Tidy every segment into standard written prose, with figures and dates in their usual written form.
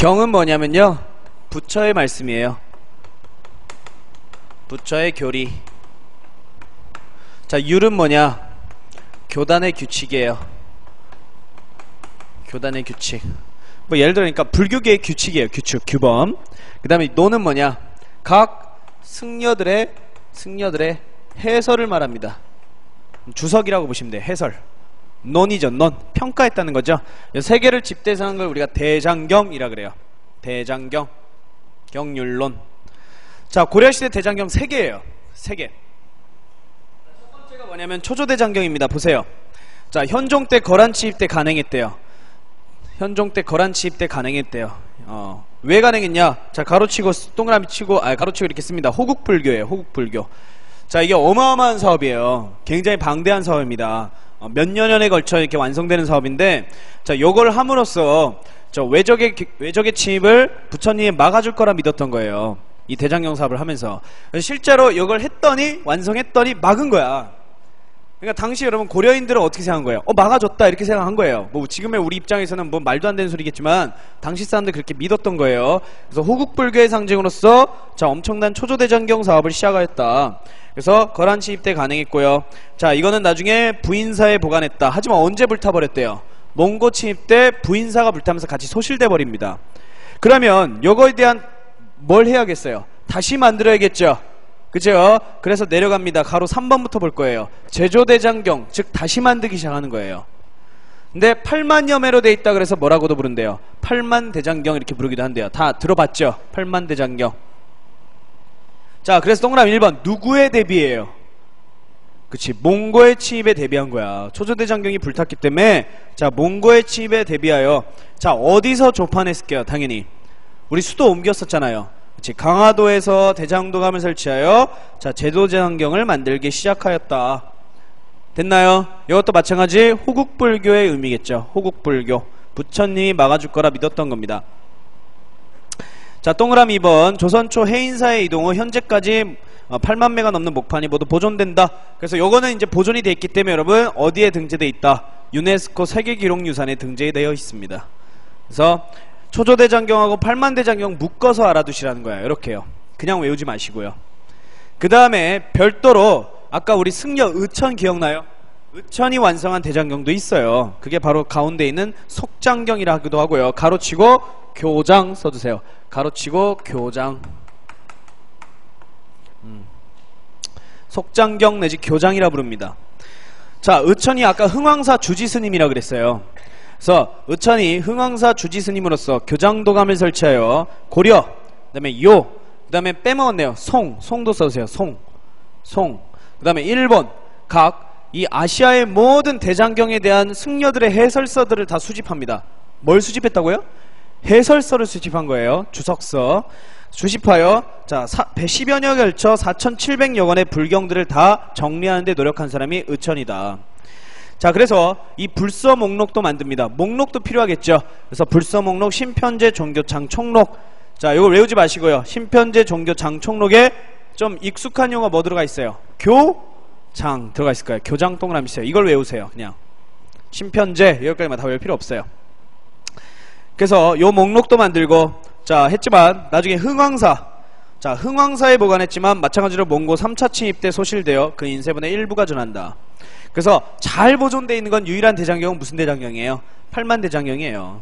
경은 뭐냐면요, 부처의 말씀이에요. 부처의 교리. 자, 율은 뭐냐? 교단의 규칙이에요. 교단의 규칙. 뭐 예를 들어, 그러니까 불교계의 규칙이에요. 규칙, 규범. 그 다음에 노는 뭐냐? 각 승려들의 해설을 말합니다. 주석이라고 보시면 돼요. 해설. 논이죠. 논. 평가했다는 거죠. 세 개를 집대해서 하는 걸 우리가 대장경이라 그래요. 대장경. 경률론. 자, 고려시대 대장경 3개예요. 3개. 첫 번째가 뭐냐면 초조대장경입니다. 보세요. 자, 현종 때 거란치입 때 간행했대요. 현종 때 거란치입 때 간행했대요. 왜 간행했냐? 자, 가로치고 동그라미 치고, 가로치고 이렇게 씁니다. 호국불교예요. 호국불교. 자, 이게 어마어마한 사업이에요. 굉장히 방대한 사업입니다. 몇 년에 걸쳐 이렇게 완성되는 사업인데, 자, 요걸 함으로써 저 외적의 침입을 부처님이 막아줄 거라 믿었던 거예요. 이 대장경 사업을 하면서. 실제로 이걸 했더니, 완성했더니 막은 거야. 그러니까 당시 여러분 고려인들은 어떻게 생각한 거예요? 막아줬다 이렇게 생각한 거예요. 뭐 지금의 우리 입장에서는 뭐 말도 안 되는 소리겠지만 당시 사람들 그렇게 믿었던 거예요. 그래서 호국불교의 상징으로서 자, 엄청난 초조대장경 사업을 시작하였다. 그래서 거란치입 때 간행했고요. 자, 이거는 나중에 부인사에 보관했다. 하지만 언제 불타버렸대요? 몽고 침입 때 부인사가 불타면서 같이 소실돼 버립니다. 그러면 요거에 대한 뭘 해야겠어요? 다시 만들어야겠죠. 그죠? 그래서 내려갑니다. 가로 3번부터 볼 거예요. 제조대장경, 즉 다시 만들기 시작하는 거예요. 근데 8만여 매로 돼 있다 그래서 뭐라고도 부른대요? 8만대장경 이렇게 부르기도 한대요. 다 들어봤죠? 8만대장경. 자, 그래서 동그라미 1번 누구에 대비해요? 그치, 몽고의 침입에 대비한 거야. 초조대장경이 불탔기 때문에 자, 몽고의 침입에 대비하여 자, 어디서 조판했을게요? 당연히 우리 수도 옮겼었잖아요. 그치, 강화도에서 대장도감을 설치하여 자, 제도대장경을 만들기 시작하였다. 됐나요? 이것도 마찬가지 호국불교의 의미겠죠. 호국불교. 부처님이 막아줄 거라 믿었던 겁니다. 자, 동그라미 2번 조선 초 해인사의 이동 후 현재까지 8만 매가 넘는 목판이 모두 보존된다. 그래서 요거는 이제 보존이 되어 있기 때문에 여러분 어디에 등재되어 있다? 유네스코 세계기록유산에 등재되어 있습니다. 그래서 초조대장경하고 8만대장경 묶어서 알아두시라는 거예요. 이렇게요. 그냥 외우지 마시고요. 그 다음에 별도로 아까 우리 승려 의천 기억나요? 의천이 완성한 대장경도 있어요. 그게 바로 가운데 있는 속장경이라 하기도 하고요. 가로치고 교장 써주세요. 가로치고 교장. 속장경 내지 교장이라 부릅니다. 자, 의천이 아까 흥왕사 주지스님이라 그랬어요. 그래서 의천이 흥왕사 주지스님으로서 교장도감을 설치하여 고려, 그 다음에 요, 그 다음에 빼먹었네요. 송도 써주세요. 그 다음에 일본, 각 이 아시아의 모든 대장경에 대한 승려들의 해설서들을 다 수집합니다. 뭘 수집했다고요? 해설서를 수집한 거예요. 주석서 수집하여 자, 10여 년에 걸쳐 4,700여 권의 불경들을 다 정리하는 데 노력한 사람이 의천이다. 자, 그래서 이 불서 목록도 만듭니다. 목록도 필요하겠죠. 그래서 불서 목록, 신편제 종교장 총록. 자, 이거 외우지 마시고요. 신편제 종교장 총록에 좀 익숙한 용어 뭐 들어가 있어요? 교장 들어가 있을 거예요. 교장 동그라미 있어요. 이걸 외우세요. 그냥 신편제 여기까지만 다 외울 필요 없어요. 그래서 요 목록도 만들고 자, 했지만 나중에 흥왕사, 자, 흥왕사에 보관했지만 마찬가지로 몽고 3차 침입 때 소실되어 그 인쇄본의 일부가 전한다. 그래서 잘 보존되어 있는 건 유일한 대장경은 무슨 대장경이에요? 8만대장경이에요.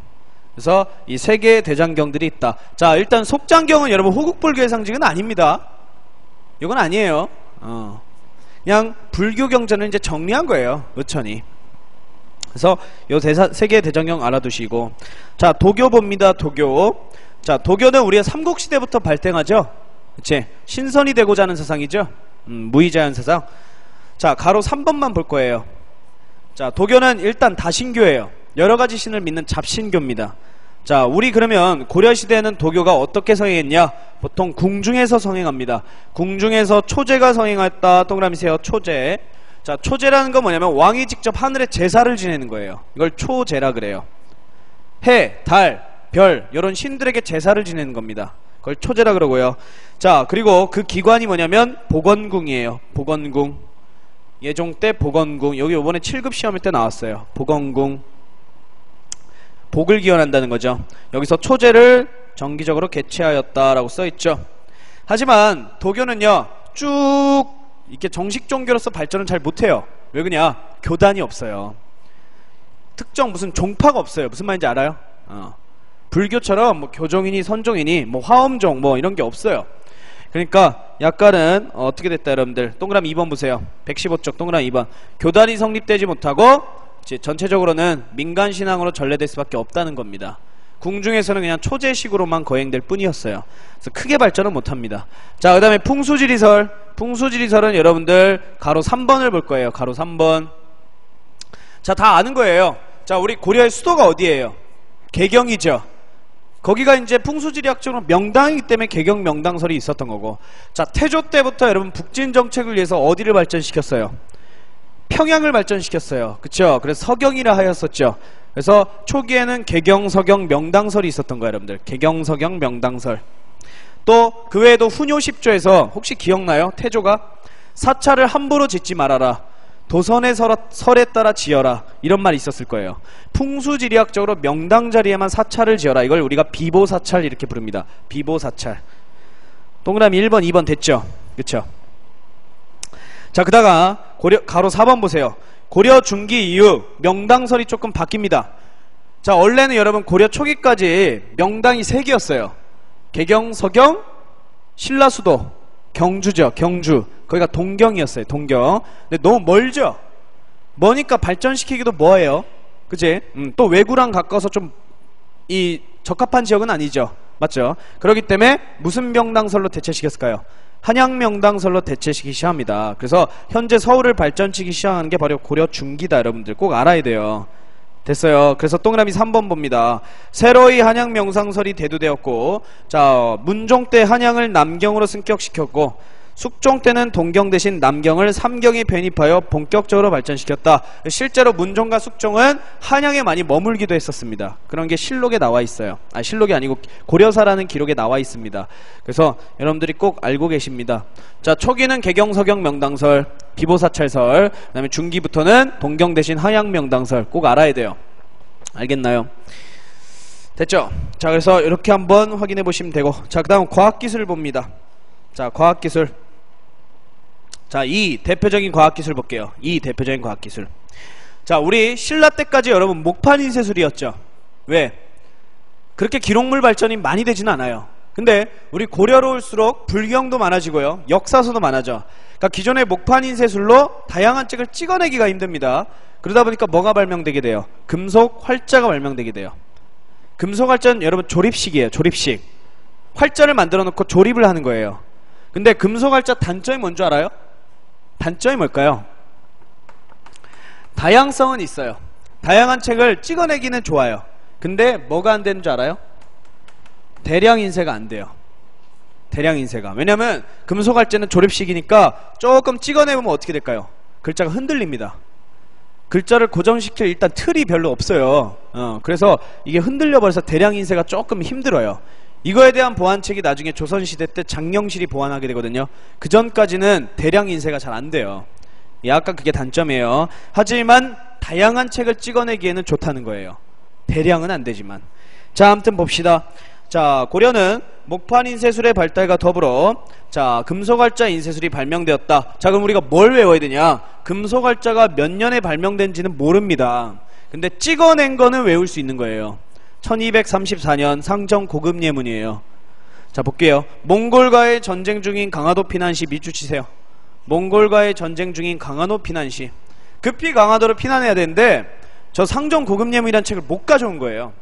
그래서 이 3개의 대장경들이 있다. 자, 일단 속장경은 여러분 호국불교의 상징은 아닙니다. 이건 아니에요. 그냥 불교 경전을 이제 정리한 거예요. 의천이. 그래서 요 3개의 대장경 알아두시고 자, 도교 봅니다. 도교. 자, 도교는 우리가 삼국시대부터 발생하죠. 그치? 신선이 되고자 하는 사상이죠. 무의자연 사상. 자, 가로 3번만 볼 거예요. 자, 도교는 일단 다신교예요. 여러가지 신을 믿는 잡신교입니다. 자, 우리 그러면 고려시대에는 도교가 어떻게 성행했냐? 보통 궁중에서 성행합니다. 궁중에서 초제가 성행했다. 동그라미 세요. 초제. 자, 초제라는 건 뭐냐면 왕이 직접 하늘에 제사를 지내는 거예요. 이걸 초제라 그래요. 해, 달, 별 이런 신들에게 제사를 지내는 겁니다. 그걸 초제라 그러고요. 자, 그리고 그 기관이 뭐냐면 보건궁이에요. 보건궁. 예종 때 보건궁. 여기 이번에 7급 시험일 때 나왔어요. 보건궁. 복을 기원한다는 거죠. 여기서 초제를 정기적으로 개최하였다라고 써있죠. 하지만 도교는요 쭉 이렇게 정식 종교로서 발전은 잘 못해요. 왜 그러냐? 교단이 없어요. 특정 무슨 종파가 없어요. 무슨 말인지 알아요? 불교처럼 뭐 교종이니 선종이니 뭐 화엄종 뭐 이런 게 없어요. 그러니까 약간은 어떻게 됐다 여러분들. 동그라미 2번 보세요. 115쪽 동그라미 2번. 교단이 성립되지 못하고 전체적으로는 민간신앙으로 전래될 수밖에 없다는 겁니다. 궁중에서는 그냥 초제식으로만 거행될 뿐이었어요. 그래서 크게 발전은 못합니다. 자, 그 다음에 풍수지리설. 풍수지리설은 여러분들 가로 3번을 볼 거예요. 가로 3번. 자, 다 아는 거예요. 자, 우리 고려의 수도가 어디예요? 개경이죠. 거기가 이제 풍수지리학적으로 명당이기 때문에 개경 명당설이 있었던 거고. 자, 태조 때부터 여러분 북진 정책을 위해서 어디를 발전시켰어요? 평양을 발전시켰어요. 그쵸? 그래서 서경이라 하였었죠. 그래서 초기에는 개경, 서경, 명당설이 있었던 거예요, 여러분들. 개경, 서경, 명당설. 또 그 외에도 훈요 10조에서 혹시 기억나요? 태조가 사찰을 함부로 짓지 말아라. 도선의 설에 따라 지어라. 이런 말이 있었을 거예요. 풍수지리학적으로 명당 자리에만 사찰을 지어라. 이걸 우리가 비보사찰 이렇게 부릅니다. 비보사찰. 동그라미 1번, 2번 됐죠? 그쵸? 자, 그다가 가로 4번 보세요. 고려 중기 이후 명당설이 조금 바뀝니다. 자, 원래는 여러분 고려 초기까지 명당이 3개였어요. 개경, 서경, 신라수도, 경주죠. 경주. 거기가 동경이었어요. 동경. 근데 너무 멀죠? 머니까 발전시키기도 뭐해요? 그치? 또 외구랑 가까워서 좀 적합한 지역은 아니죠. 맞죠? 그렇기 때문에 무슨 명당설로 대체시켰을까요? 한양명당설로 대체시키기 시작합니다. 그래서 현재 서울을 발전시키기 시작하는 게 바로 고려 중기다. 여러분들 꼭 알아야 돼요. 됐어요. 그래서 동그라미 3번 봅니다. 새로이 한양명상설이 대두되었고, 자, 문종 때 한양을 남경으로 승격시켰고, 숙종 때는 동경 대신 남경을 삼경에 변입하여 본격적으로 발전시켰다. 실제로 문종과 숙종은 한양에 많이 머물기도 했었습니다. 그런 게 실록에 나와 있어요. 실록이 아니고 고려사라는 기록에 나와 있습니다. 그래서 여러분들이 꼭 알고 계십니다. 자, 초기는 개경, 서경, 명당설, 비보사찰설, 그 다음에 중기부터는 동경 대신 한양 명당설 꼭 알아야 돼요. 알겠나요? 됐죠? 자, 그래서 이렇게 한번 확인해 보시면 되고, 자, 그 다음 과학기술 봅니다. 자, 과학기술. 자, 이 대표적인 과학기술 볼게요. 이 대표적인 과학기술. 자, 우리 신라 때까지 여러분 목판인쇄술이었죠. 왜? 그렇게 기록물 발전이 많이 되진 않아요. 근데 우리 고려로 올수록 불경도 많아지고요, 역사서도 많아져. 그러니까 기존의 목판인쇄술로 다양한 책을 찍어내기가 힘듭니다. 그러다 보니까 뭐가 발명되게 돼요? 금속 활자가 발명되게 돼요. 금속 활자는 여러분 조립식이에요. 조립식. 활자를 만들어 놓고 조립을 하는 거예요. 근데 금속 활자 단점이 뭔지 알아요? 단점이 뭘까요? 다양성은 있어요. 다양한 책을 찍어내기는 좋아요. 근데 뭐가 안 되는 줄 알아요? 대량 인쇄가 안 돼요. 대량 인쇄가. 왜냐면 금속 활자는 조립식이니까 조금 찍어내보면 어떻게 될까요? 글자가 흔들립니다. 글자를 고정시킬 일단 틀이 별로 없어요. 그래서 이게 흔들려버려서 대량 인쇄가 조금 힘들어요. 이거에 대한 보완책이 나중에 조선시대 때 장영실이 보완하게 되거든요. 그 전까지는 대량 인쇄가 잘 안 돼요. 약간 그게 단점이에요. 하지만 다양한 책을 찍어내기에는 좋다는 거예요. 대량은 안 되지만. 자, 아무튼 봅시다. 자, 고려는 목판 인쇄술의 발달과 더불어 자, 금속활자 인쇄술이 발명되었다. 자, 그럼 우리가 뭘 외워야 되냐? 금속활자가 몇 년에 발명된지는 모릅니다. 근데 찍어낸 거는 외울 수 있는 거예요. 1234년 상정 고급 예문이에요. 자, 볼게요. 몽골과의 전쟁 중인 강화도 피난시 밑줄 치세요. 몽골과의 전쟁 중인 강화도 피난시. 급히 강화도를 피난해야 되는데 저 상정 고급 예문이라는 책을 못 가져온 거예요.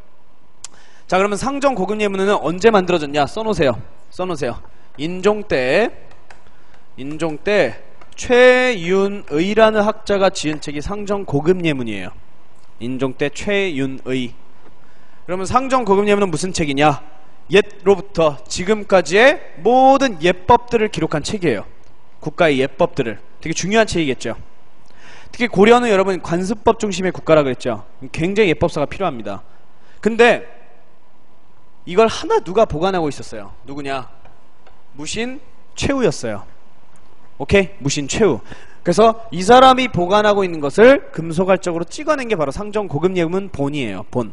자, 그러면 상정 고급 예문은 언제 만들어졌냐? 써놓으세요. 써놓으세요. 인종 때 최윤의라는 학자가 지은 책이 상정 고급 예문이에요. 인종 때 최윤의. 그러면 상정 고급 예문은 무슨 책이냐? 옛로부터 지금까지의 모든 예법들을 기록한 책이에요. 국가의 예법들을. 되게 중요한 책이겠죠. 특히 고려는 여러분 관습법 중심의 국가라 그랬죠. 굉장히 예법사가 필요합니다. 근데 이걸 하나 누가 보관하고 있었어요. 누구냐? 무신 최후였어요. 오케이? 무신 최후. 그래서 이 사람이 보관하고 있는 것을 금속활적으로 찍어낸 게 바로 상정 고급 예문 본이에요. 본.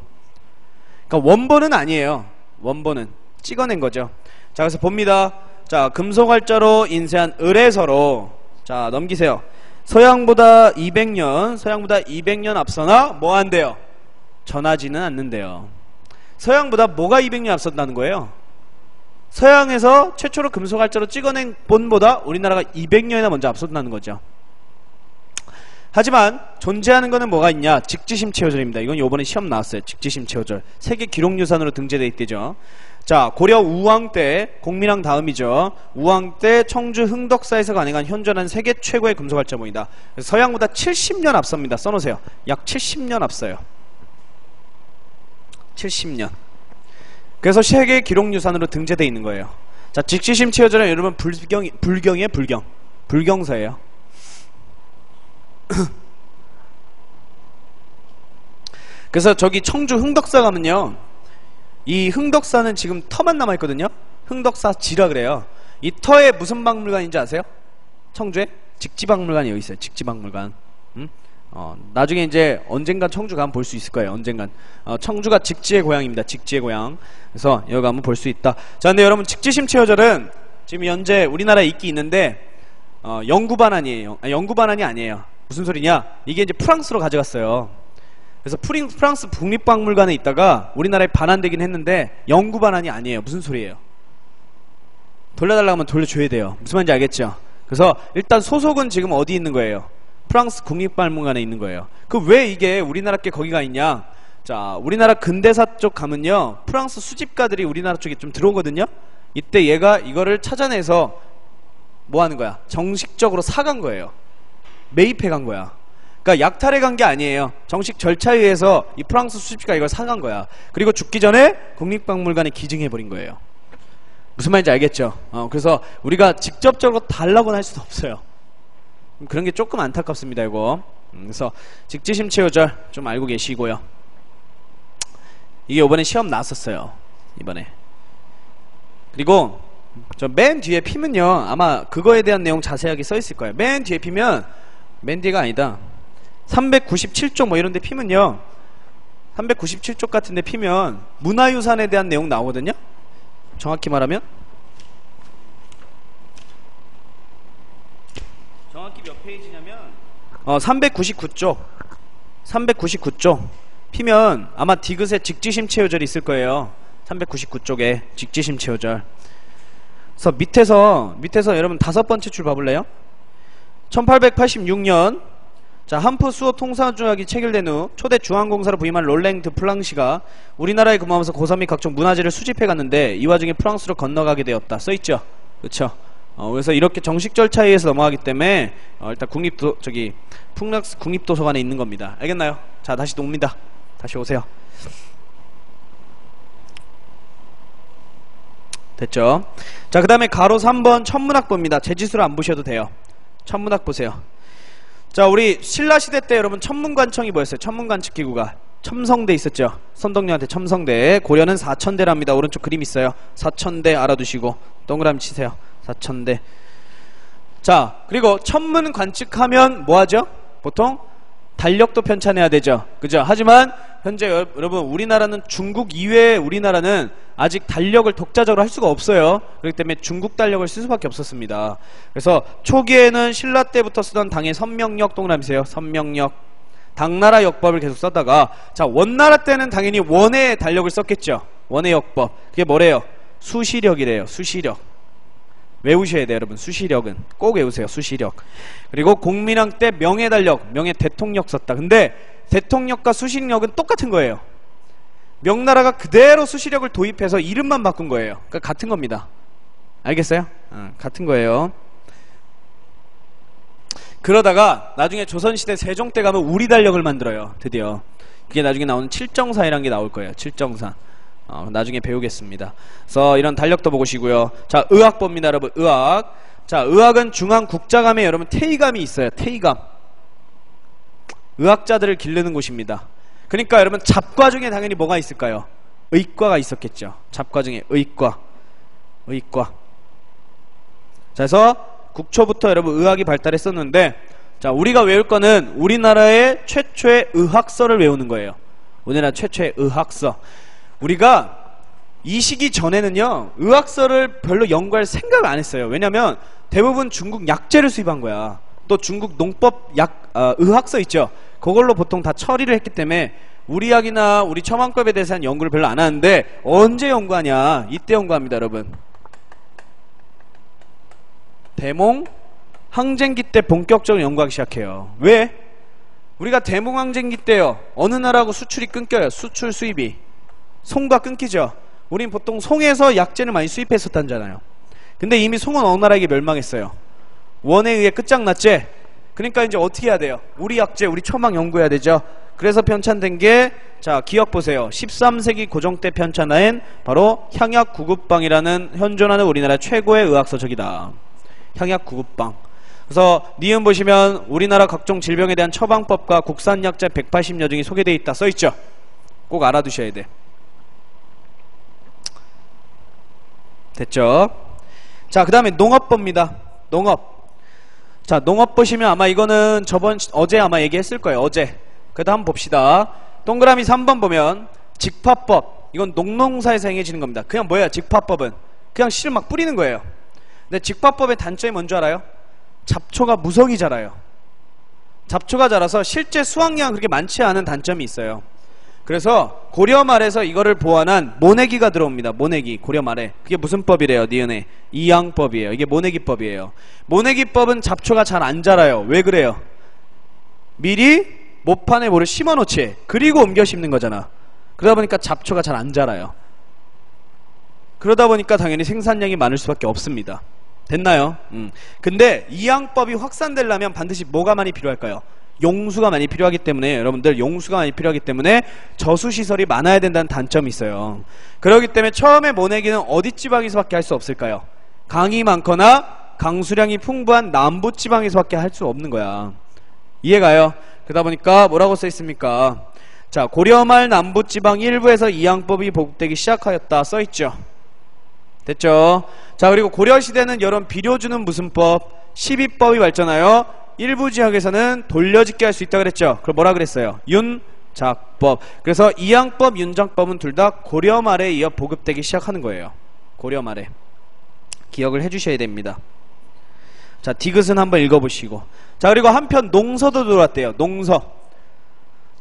그러니까 원본은 아니에요. 원본은 찍어낸 거죠. 자, 그래서 봅니다. 자, 금속활자로 인쇄한 을에서로, 자, 넘기세요. 서양보다 200년 앞서나 뭐 한대요? 전하지는 않는데요. 서양보다 뭐가 200년 앞선다는 거예요? 서양에서 최초로 금속활자로 찍어낸 본보다 우리나라가 200년이나 먼저 앞선다는 거죠. 하지만 존재하는 거는 뭐가 있냐? 직지심체호절입니다. 이건 요번에 시험 나왔어요. 직지심체호절. 세계 기록유산으로 등재되어 있대죠. 자, 고려 우왕 때, 공민왕 다음이죠. 우왕 때 청주 흥덕사에서 간행한 현존한 세계 최고의 금속활자모이다. 서양보다 70년 앞섭니다. 써놓으세요. 약 70년 앞서요. 70년. 그래서 세계 기록유산으로 등재되어 있는 거예요. 자, 직지심체호절은 여러분 불경이에요. 불경서예요. 그래서 저기 청주 흥덕사 가면요, 이 흥덕사는 지금 터만 남아있거든요. 흥덕사 지라 그래요. 이 터에 무슨 박물관인지 아세요? 청주에? 직지박물관이 여기 있어요. 직지박물관. 나중에 이제 언젠간 청주 가면 볼 수 있을 거예요. 언젠간. 청주가 직지의 고향입니다. 직지의 고향. 그래서 여기 가면 볼 수 있다. 자, 근데 여러분 직지심체호절은 지금 현재 우리나라에 있기 있는데 영구 반환이에요. 영구 반환이 아니에요. 무슨 소리냐? 이게 이제 프랑스로 가져갔어요. 그래서 프랑스 국립박물관에 있다가 우리나라에 반환되긴 했는데 영구 반환이 아니에요. 무슨 소리예요? 돌려달라고 하면 돌려줘야 돼요. 무슨 말인지 알겠죠? 그래서 일단 소속은 지금 어디 있는 거예요? 프랑스 국립박물관에 있는 거예요. 그 왜 이게 우리나라 게 거기가 있냐? 자, 우리나라 근대사 쪽 가면요, 프랑스 수집가들이 우리나라 쪽에 좀 들어오거든요. 이때 얘가 이거를 찾아내서 뭐 하는 거야? 정식적으로 사간 거예요. 매입해 간 거야. 그러니까 약탈해 간 게 아니에요. 정식 절차에 의해서 이 프랑스 수집가가 이걸 사간 거야. 그리고 죽기 전에 국립박물관에 기증해 버린 거예요. 무슨 말인지 알겠죠? 그래서 우리가 직접적으로 달라고는 할 수도 없어요. 그런 게 조금 안타깝습니다, 이거. 그래서 직지심체호절 좀 알고 계시고요. 이게 이번에 시험 나왔었어요. 이번에. 그리고 저 맨 뒤에 피면요, 아마 그거에 대한 내용 자세하게 써 있을 거예요. 맨 뒤에 피면, 맨 뒤가 아니다, 397쪽 뭐 이런 데 피면요, 397쪽 같은 데 피면 문화유산에 대한 내용 나오거든요. 정확히 말하면 정확히 몇 페이지냐면 399쪽 399쪽 피면 아마 디귿에 직지심체호절이 있을 거예요. 399쪽에 직지심체호절. 그래서 밑에서 여러분 5번째 줄 봐볼래요? 1886년 자, 한프 수호 통상조약이 체결된 후 초대 중앙공사로 부임한 롤랭 드 플랑시가 우리나라에 근무하면서 고사 및 각종 문화재를 수집해 갔는데 이 와중에 프랑스로 건너가게 되었다. 써있죠? 그쵸? 그래서 이렇게 정식 절차에 의해서 넘어가기 때문에 일단 풍락스 국립도서관에 있는 겁니다. 알겠나요? 자, 다시 옵니다. 다시 오세요. 됐죠? 자, 그 다음에 가로 3번 천문학 봅니다. 제지수를 안 보셔도 돼요. 천문학 보세요. 자, 우리 신라시대 때 여러분 천문관청이 뭐였어요? 천문관측기구가 첨성대 있었죠? 선덕여한테 첨성대. 고려는 사천대랍니다. 오른쪽 그림 있어요. 사천대 알아두시고 동그라미 치세요. 사천대. 자, 그리고 천문 관측하면 뭐하죠? 보통 달력도 편찬해야 되죠. 그죠? 하지만 현재 여러분 우리나라는 중국 이외에 우리나라는 아직 달력을 독자적으로 할 수가 없어요. 그렇기 때문에 중국 달력을 쓸 수밖에 없었습니다. 그래서 초기에는 신라 때부터 쓰던 당의 선명역 동그라미세요. 선명역. 당나라 역법을 계속 썼다가 자, 원나라 때는 당연히 원의 달력을 썼겠죠. 원의 역법. 그게 뭐래요? 수시력이래요. 수시력. 외우셔야 돼요, 여러분. 수시력은 꼭 외우세요. 수시력. 그리고 공민왕 때 명예달력, 명예대통령 썼다. 근데 대통령과 수시력은 똑같은 거예요. 명나라가 그대로 수시력을 도입해서 이름만 바꾼 거예요. 그러니까 같은 겁니다. 알겠어요? 같은 거예요. 그러다가 나중에 조선시대 세종 때 가면 우리달력을 만들어요. 드디어. 그게 나중에 나오는 칠정사이라는 게 나올 거예요. 칠정사. 나중에 배우겠습니다. 그래서 이런 달력도 보시고요. 자, 의학 봅니다, 여러분. 의학. 자, 의학은 중앙국자감에 여러분 태의감이 있어요. 태의감. 의학자들을 기르는 곳입니다. 그러니까 여러분 잡과 중에 당연히 뭐가 있을까요? 의과가 있었겠죠. 잡과 중에 의과. 의과. 자, 그래서 국초부터 여러분 의학이 발달했었는데 자, 우리가 외울 거는 우리나라의 최초의 의학서를 외우는 거예요. 우리나라 최초의 의학서. 우리가 이 시기 전에는요 의학서를 별로 연구할 생각을 안 했어요. 왜냐면 대부분 중국 약재를 수입한 거야. 또 중국 농법 의학서 있죠. 그걸로 보통 다 처리를 했기 때문에 우리 약이나 우리 처방법에 대해서는 연구를 별로 안 하는데, 언제 연구하냐? 이때 연구합니다, 여러분. 대몽 항쟁기 때 본격적으로 연구하기 시작해요. 왜? 우리가 대몽 항쟁기 때요 어느 나라하고 수출이 끊겨요. 수출 수입이 송과 끊기죠. 우린 보통 송에서 약재를 많이 수입했었다잖아요. 근데 이미 송은 어느 나라에게 멸망했어요. 원에 의해 끝장났지. 그러니까 이제 어떻게 해야 돼요? 우리 약재, 우리 처방 연구해야 되죠. 그래서 편찬된 게, 자, 기억 보세요. 13세기 고종 때 편찬한 바로 향약 구급방이라는 현존하는 우리나라 최고의 의학서적이다. 향약 구급방. 그래서 니은 보시면 우리나라 각종 질병에 대한 처방법과 국산 약재 180여 종이 소개되어 있다 써있죠. 꼭 알아두셔야 돼. 됐죠? 자, 그 다음에 농업법입니다. 농업. 자, 농업 보시면 아마 이거는 어제 아마 얘기했을 거예요. 어제. 그래도 한번 봅시다. 동그라미 3번 보면 직파법. 이건 농농사에서 행해지는 겁니다. 그냥 뭐예요? 직파법은 그냥 씨를 막 뿌리는 거예요. 근데 직파법의 단점이 뭔지 알아요? 잡초가 무성히 자라요. 잡초가 자라서 실제 수확량은 그렇게 많지 않은 단점이 있어요. 그래서 고려 말에서 이거를 보완한 모내기가 들어옵니다. 모내기, 고려 말에. 그게 무슨 법이래요? 니은에 이양법이에요. 이게 모내기법이에요. 모내기법은 잡초가 잘 안 자라요. 왜 그래요? 미리 모판에 뭐를 심어놓지, 그리고 옮겨 심는 거잖아. 그러다 보니까 잡초가 잘 안 자라요. 그러다 보니까 당연히 생산량이 많을 수밖에 없습니다. 됐나요? 근데 이양법이 확산되려면 반드시 뭐가 많이 필요할까요? 용수가 많이 필요하기 때문에, 여러분들 용수가 많이 필요하기 때문에 저수시설이 많아야 된다는 단점이 있어요. 그렇기 때문에 처음에 모내기는 어디 지방에서밖에 할 수 없을까요? 강이 많거나 강수량이 풍부한 남부지방에서밖에 할 수 없는 거야. 이해가요? 그러다 보니까 뭐라고 써있습니까? 자, 고려말 남부지방 일부에서 이양법이 보급되기 시작하였다 써있죠. 됐죠? 자, 그리고 고려시대는 여러분 비료주는 무슨 법? 시비법이 발전하여 일부 지역에서는 돌려짓게 할 수 있다 그랬죠. 그럼 뭐라 그랬어요? 윤작법. 그래서 이양법, 윤작법은 둘 다 고려 말에 이어 보급되기 시작하는 거예요. 고려 말에. 기억을 해주셔야 됩니다. 자, 디귿은 한번 읽어보시고. 자, 그리고 한편 농서도 들어왔대요. 농서.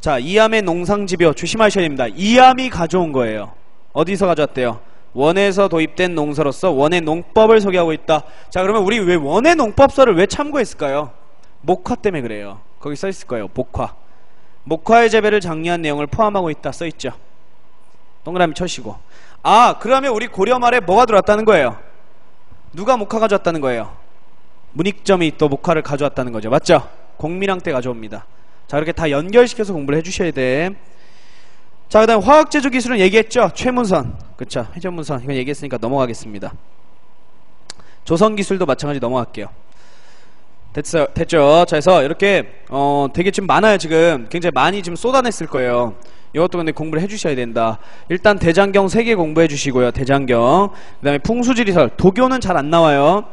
자, 이암의 농상집요. 조심하셔야 됩니다. 이암이 가져온 거예요. 어디서 가져왔대요? 원에서 도입된 농서로서 원의 농법을 소개하고 있다. 자, 그러면 우리 왜 원의 농법서를 왜 참고했을까요? 목화 때문에 그래요. 거기 써있을 거예요. 목화. 목화의 재배를 장려한 내용을 포함하고 있다 써있죠. 동그라미 쳐시고. 아, 그러면 우리 고려 말에 뭐가 들어왔다는 거예요? 누가 목화 가져왔다는 거예요? 문익점이 또 목화를 가져왔다는 거죠. 맞죠? 공민왕 때 가져옵니다. 자, 이렇게 다 연결시켜서 공부를 해주셔야 돼. 자, 그 다음 화학제조 기술은 얘기했죠. 최문선. 그쵸, 회전문선. 이건 얘기했으니까 넘어가겠습니다. 조선기술도 마찬가지 넘어갈게요. 됐죠? 자, 그래서 이렇게 되게 지금 많아요. 지금 굉장히 많이 지금 쏟아냈을 거예요. 이것도 근데 공부를 해주셔야 된다. 일단 대장경 3개 공부해 주시고요. 대장경. 그 다음에 풍수지리설. 도교는 잘 안 나와요.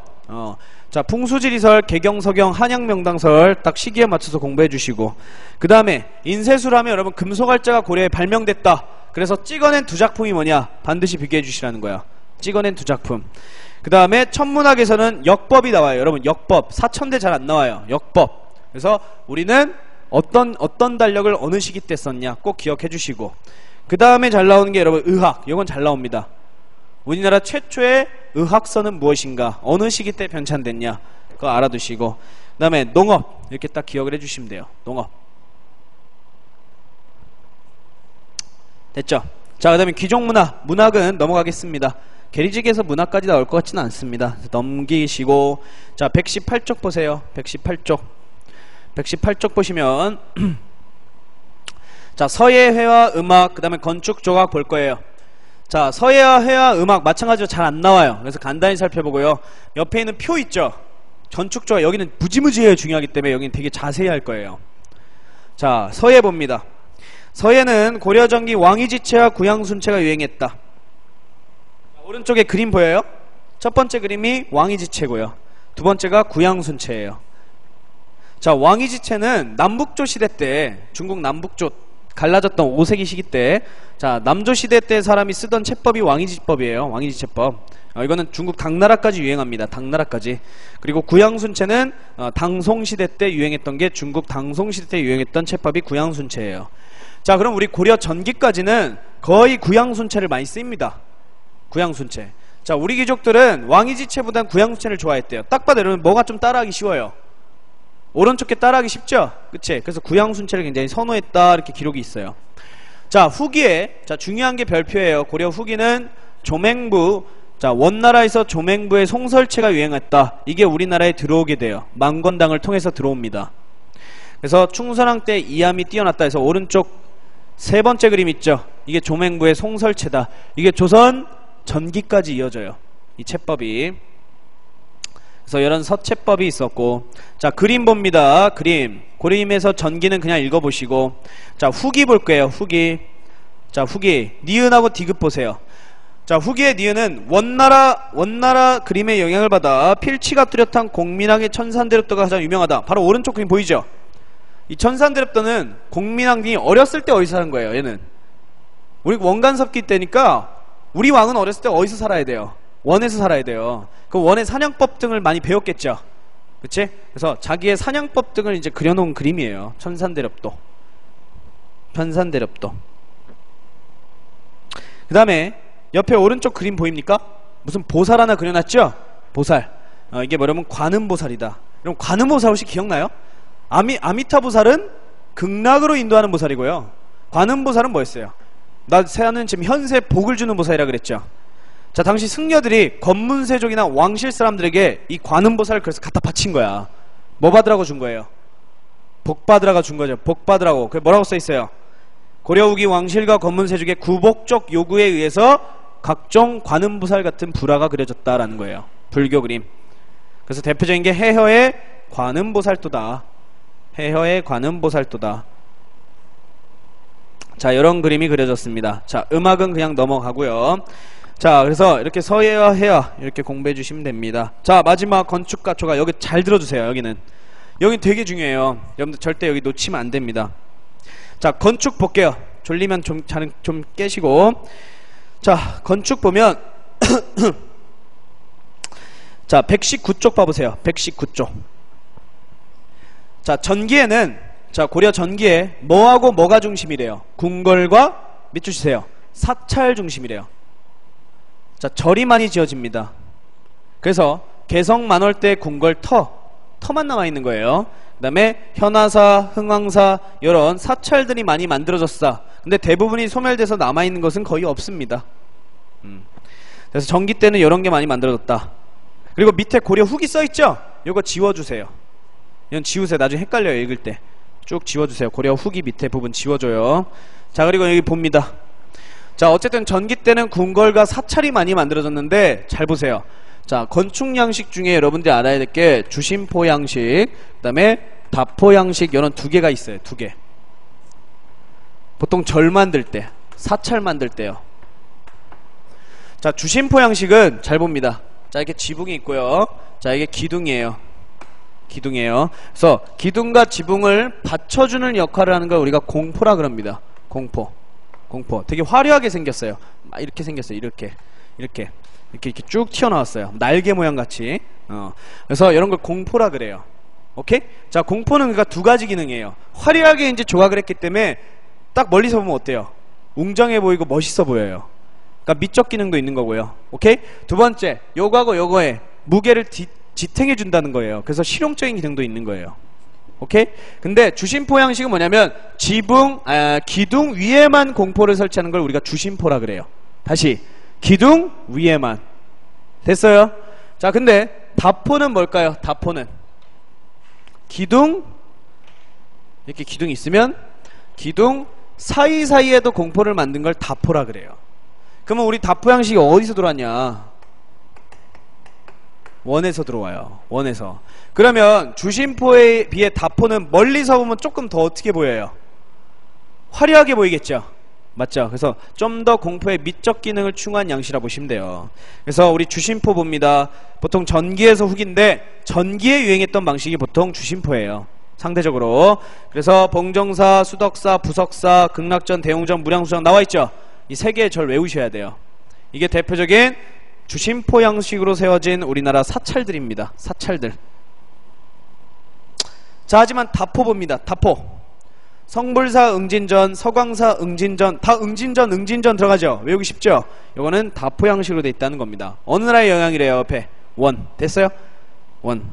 자, 풍수지리설, 개경서경, 한양명당설 딱 시기에 맞춰서 공부해 주시고, 그 다음에 인쇄술 하면 여러분 금속활자가 고려에 발명됐다. 그래서 찍어낸 2작품이 뭐냐? 반드시 비교해 주시라는 거야. 찍어낸 2작품. 그 다음에 천문학에서는 역법이 나와요. 여러분 역법. 사천대 잘 안 나와요. 역법. 그래서 우리는 어떤 달력을 어느 시기 때 썼냐 꼭 기억해 주시고, 그 다음에 잘 나오는 게 여러분 의학. 이건 잘 나옵니다. 우리나라 최초의 의학서는 무엇인가, 어느 시기 때 편찬됐냐, 그거 알아두시고, 그 다음에 농업 이렇게 딱 기억을 해주시면 돼요. 농업. 됐죠? 자, 그 다음에 귀족문화. 문학은 넘어가겠습니다. 계리직에서 문학까지 나올 것 같지는 않습니다. 넘기시고, 자, 118쪽 보세요. 118쪽. 118쪽 보시면 자, 서예회화 음악, 그 다음에 건축 조각 볼 거예요. 자, 서예회화 음악 마찬가지로 잘 안 나와요. 그래서 간단히 살펴보고요. 옆에 있는 표 있죠? 건축 조각. 여기는 무지무지해요. 중요하기 때문에 여기는 되게 자세히 할 거예요. 자, 서예 봅니다. 서예는 고려전기 왕이지체와 구양순체가 유행했다. 자, 오른쪽에 그림 보여요? 첫 번째 그림이 왕이지체고요. 두 번째가 구양순체예요. 자, 왕이지체는 남북조 시대 때, 중국 남북조 갈라졌던 5세기 시기 때, 자, 남조 시대 때 사람이 쓰던 채법이 왕이지법이에요. 왕이지 채법. 이거는 중국 당나라까지 유행합니다. 당나라까지. 그리고 구양순체는 당송시대 때 유행했던 게 중국 당송시대 때 유행했던 채법이 구양순체예요. 자, 그럼 우리 고려 전기까지는 거의 구양순체를 많이 씁니다. 구양순체. 자, 우리 귀족들은 왕이지체보단 구양순체를 좋아했대요. 딱 봐도 여러분 뭐가 좀 따라하기 쉬워요? 오른쪽 게 따라하기 쉽죠? 그치? 그래서 구양순체를 굉장히 선호했다 이렇게 기록이 있어요. 자, 후기에, 자, 중요한 게 별표예요. 고려 후기는 조맹부, 자, 원나라에서 조맹부의 송설체가 유행했다. 이게 우리나라에 들어오게 돼요. 망건당을 통해서 들어옵니다. 그래서 충선왕 때 이함이 뛰어났다 해서 오른쪽 세 번째 그림 있죠? 이게 조맹부의 송설체다. 이게 조선 전기까지 이어져요. 이 채법이. 그래서 이런 서채법이 있었고, 자, 그림 봅니다. 그림에서 전기는 그냥 읽어보시고, 자, 후기 볼 거예요. 후기. 자, 후기 니은하고 디귿 보세요. 자, 후기의 니은은 원나라 그림의 영향을 받아 필치가 뚜렷한 공민왕의 천산대립도가 가장 유명하다. 바로 오른쪽 그림 보이죠? 이 천산대립도는 공민왕이 어렸을 때 어디서 사는 거예요. 얘는 우리 원간섭기 때니까 우리 왕은 어렸을 때 어디서 살아야 돼요? 원에서 살아야 돼요. 그 원의 사냥법 등을 많이 배웠겠죠. 그치? 그래서 자기의 사냥법 등을 이제 그려놓은 그림이에요. 천산대립도. 편산대립도. 그 다음에 옆에 오른쪽 그림 보입니까? 무슨 보살 하나 그려놨죠? 보살. 이게 뭐냐면 관음보살이다. 그럼 관음보살 혹시 기억나요? 아미타보살은 극락으로 인도하는 보살이고요. 관음보살은 뭐였어요? 나는 지금 현세 복을 주는 보살이라 그랬죠. 자, 당시 승려들이 권문세족이나 왕실 사람들에게 이 관음보살을 그래서 갖다 바친 거야. 뭐 받으라고 준 거예요? 복 받으라고 준 거죠. 복 받으라고. 그게 뭐라고 써있어요? 고려후기 왕실과 권문세족의 구복적 요구에 의해서 각종 관음보살 같은 불화가 그려졌다라는 거예요. 불교 그림. 그래서 대표적인 게 해허의 관음보살도다. 해허의 관음보살도다. 자, 이런 그림이 그려졌습니다. 자, 음악은 그냥 넘어가고요. 자, 그래서 이렇게 서예와 해야 이렇게 공부해 주시면 됩니다. 자, 마지막 건축가 초가. 여기 잘 들어주세요. 여기는 되게 중요해요. 여러분들 절대 여기 놓치면 안 됩니다. 자, 건축 볼게요. 졸리면 좀 깨시고. 자, 건축 보면 자, 119쪽 봐보세요. 119쪽. 자, 전기에는, 자, 고려 전기에 뭐하고 뭐가 중심이래요? 궁궐과 밑줄 치세요. 사찰 중심이래요. 자, 절이 많이 지어집니다. 그래서 개성 만월대 궁궐 터만 남아있는 거예요. 그 다음에 현화사, 흥왕사 이런 사찰들이 많이 만들어졌어. 근데 대부분이 소멸돼서 남아있는 것은 거의 없습니다. 그래서 전기 때는 이런 게 많이 만들어졌다. 그리고 밑에 고려 후기 써있죠? 이거 지워주세요. 이건 지우세요. 나중에 헷갈려요. 읽을 때 쭉 지워주세요. 고려 후기 밑에 부분 지워줘요. 자, 그리고 여기 봅니다. 자, 어쨌든 전기 때는 궁궐과 사찰이 많이 만들어졌는데 잘 보세요. 자, 건축 양식 중에 여러분들이 알아야 될 게 주심포 양식, 그 다음에 다포 양식, 이런 두 개가 있어요. 두 개. 보통 절 만들 때, 사찰 만들 때요. 자, 주심포 양식은 잘 봅니다. 자, 이렇게 지붕이 있고요. 자, 이게 기둥이에요. 기둥이에요. 그래서 기둥과 지붕을 받쳐주는 역할을 하는 걸 우리가 공포라 그럽니다. 공포. 되게 화려하게 생겼어요. 막 이렇게 생겼어요. 이렇게 쭉 튀어나왔어요. 날개 모양 같이. 그래서 이런 걸 공포라 그래요. 오케이? 자, 공포는 그러니까 두 가지 기능이에요. 화려하게 이제 조각을 했기 때문에 딱 멀리서 보면 어때요? 웅장해 보이고 멋있어 보여요. 그러니까 미적 기능도 있는 거고요. 오케이? 두 번째, 요거하고 요거에 무게를 지탱해 준다는 거예요. 그래서 실용적인 기능도 있는 거예요. 오케이? 근데 주심포 양식은 뭐냐면 기둥 위에만 공포를 설치하는 걸 우리가 주심포라 그래요. 다시 기둥 위에만. 됐어요? 자, 근데 다포는 뭘까요? 다포는 기둥, 이렇게 기둥이 있으면 기둥 사이사이에도 공포를 만든 걸 다포라 그래요. 그러면 우리 다포 양식이 어디서 들어왔냐? 원에서 들어와요. 원에서. 그러면 주심포에 비해 다포는 멀리서 보면 조금 더 어떻게 보여요? 화려하게 보이겠죠? 맞죠? 그래서 좀 더 공포의 미적 기능을 충한 양식이라 보시면 돼요. 그래서 우리 주심포 봅니다. 보통 전기에서 후기인데 전기에 유행했던 방식이 보통 주심포예요. 상대적으로. 그래서 봉정사, 수덕사, 부석사, 극락전, 대웅전, 무량수전 나와있죠. 이 세 개의 절 외우셔야 돼요. 이게 대표적인 주심포 양식으로 세워진 우리나라 사찰들입니다. 사찰들. 자, 하지만 다포 봅니다. 다포. 성불사 응진전, 서광사 응진전, 다 응진전 들어가죠. 외우기 쉽죠. 요거는 다포 양식으로 돼 있다는 겁니다. 어느 나라의 영향이래요? 옆에 원. 됐어요? 원.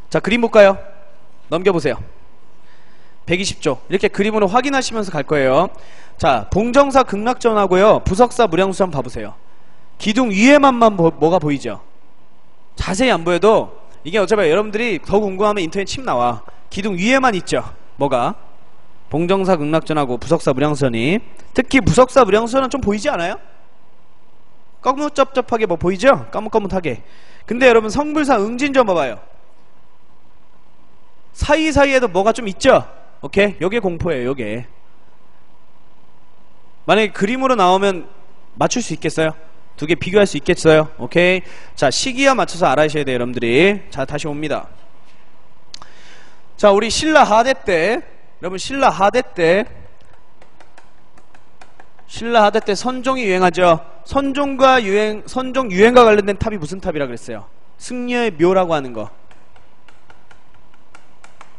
자, 그림 볼까요? 넘겨보세요. 120조. 이렇게 그림으로 확인하시면서 갈 거예요. 자, 봉정사 극락전하고요, 부석사 무량수전 봐보세요. 기둥 위에만 뭐가 보이죠? 자세히 안 보여도 이게 어차피 여러분들이 더 궁금하면 인터넷 침 나와. 기둥 위에만 있죠. 뭐가? 봉정사 극락전하고 부석사 무량수전이. 특히 부석사 무량수전은 좀 보이지 않아요? 까뭇잡잡하게 뭐 보이죠? 까뭇까뭇하게. 근데 여러분 성불사 응진전 봐봐요. 사이사이에도 뭐가 좀 있죠? 오케이? 요게 공포예요. 요게. 만약에 그림으로 나오면 맞출 수 있겠어요? 두 개 비교할 수 있겠어요? 오케이? 자, 시기와 맞춰서 알아셔야 돼요, 여러분들이. 자, 다시 옵니다. 자, 우리 신라 하대 때, 여러분 신라 하대 때 선종이 유행하죠. 선종 유행과 관련된 탑이 무슨 탑이라 그랬어요? 승려의 묘라고 하는 거.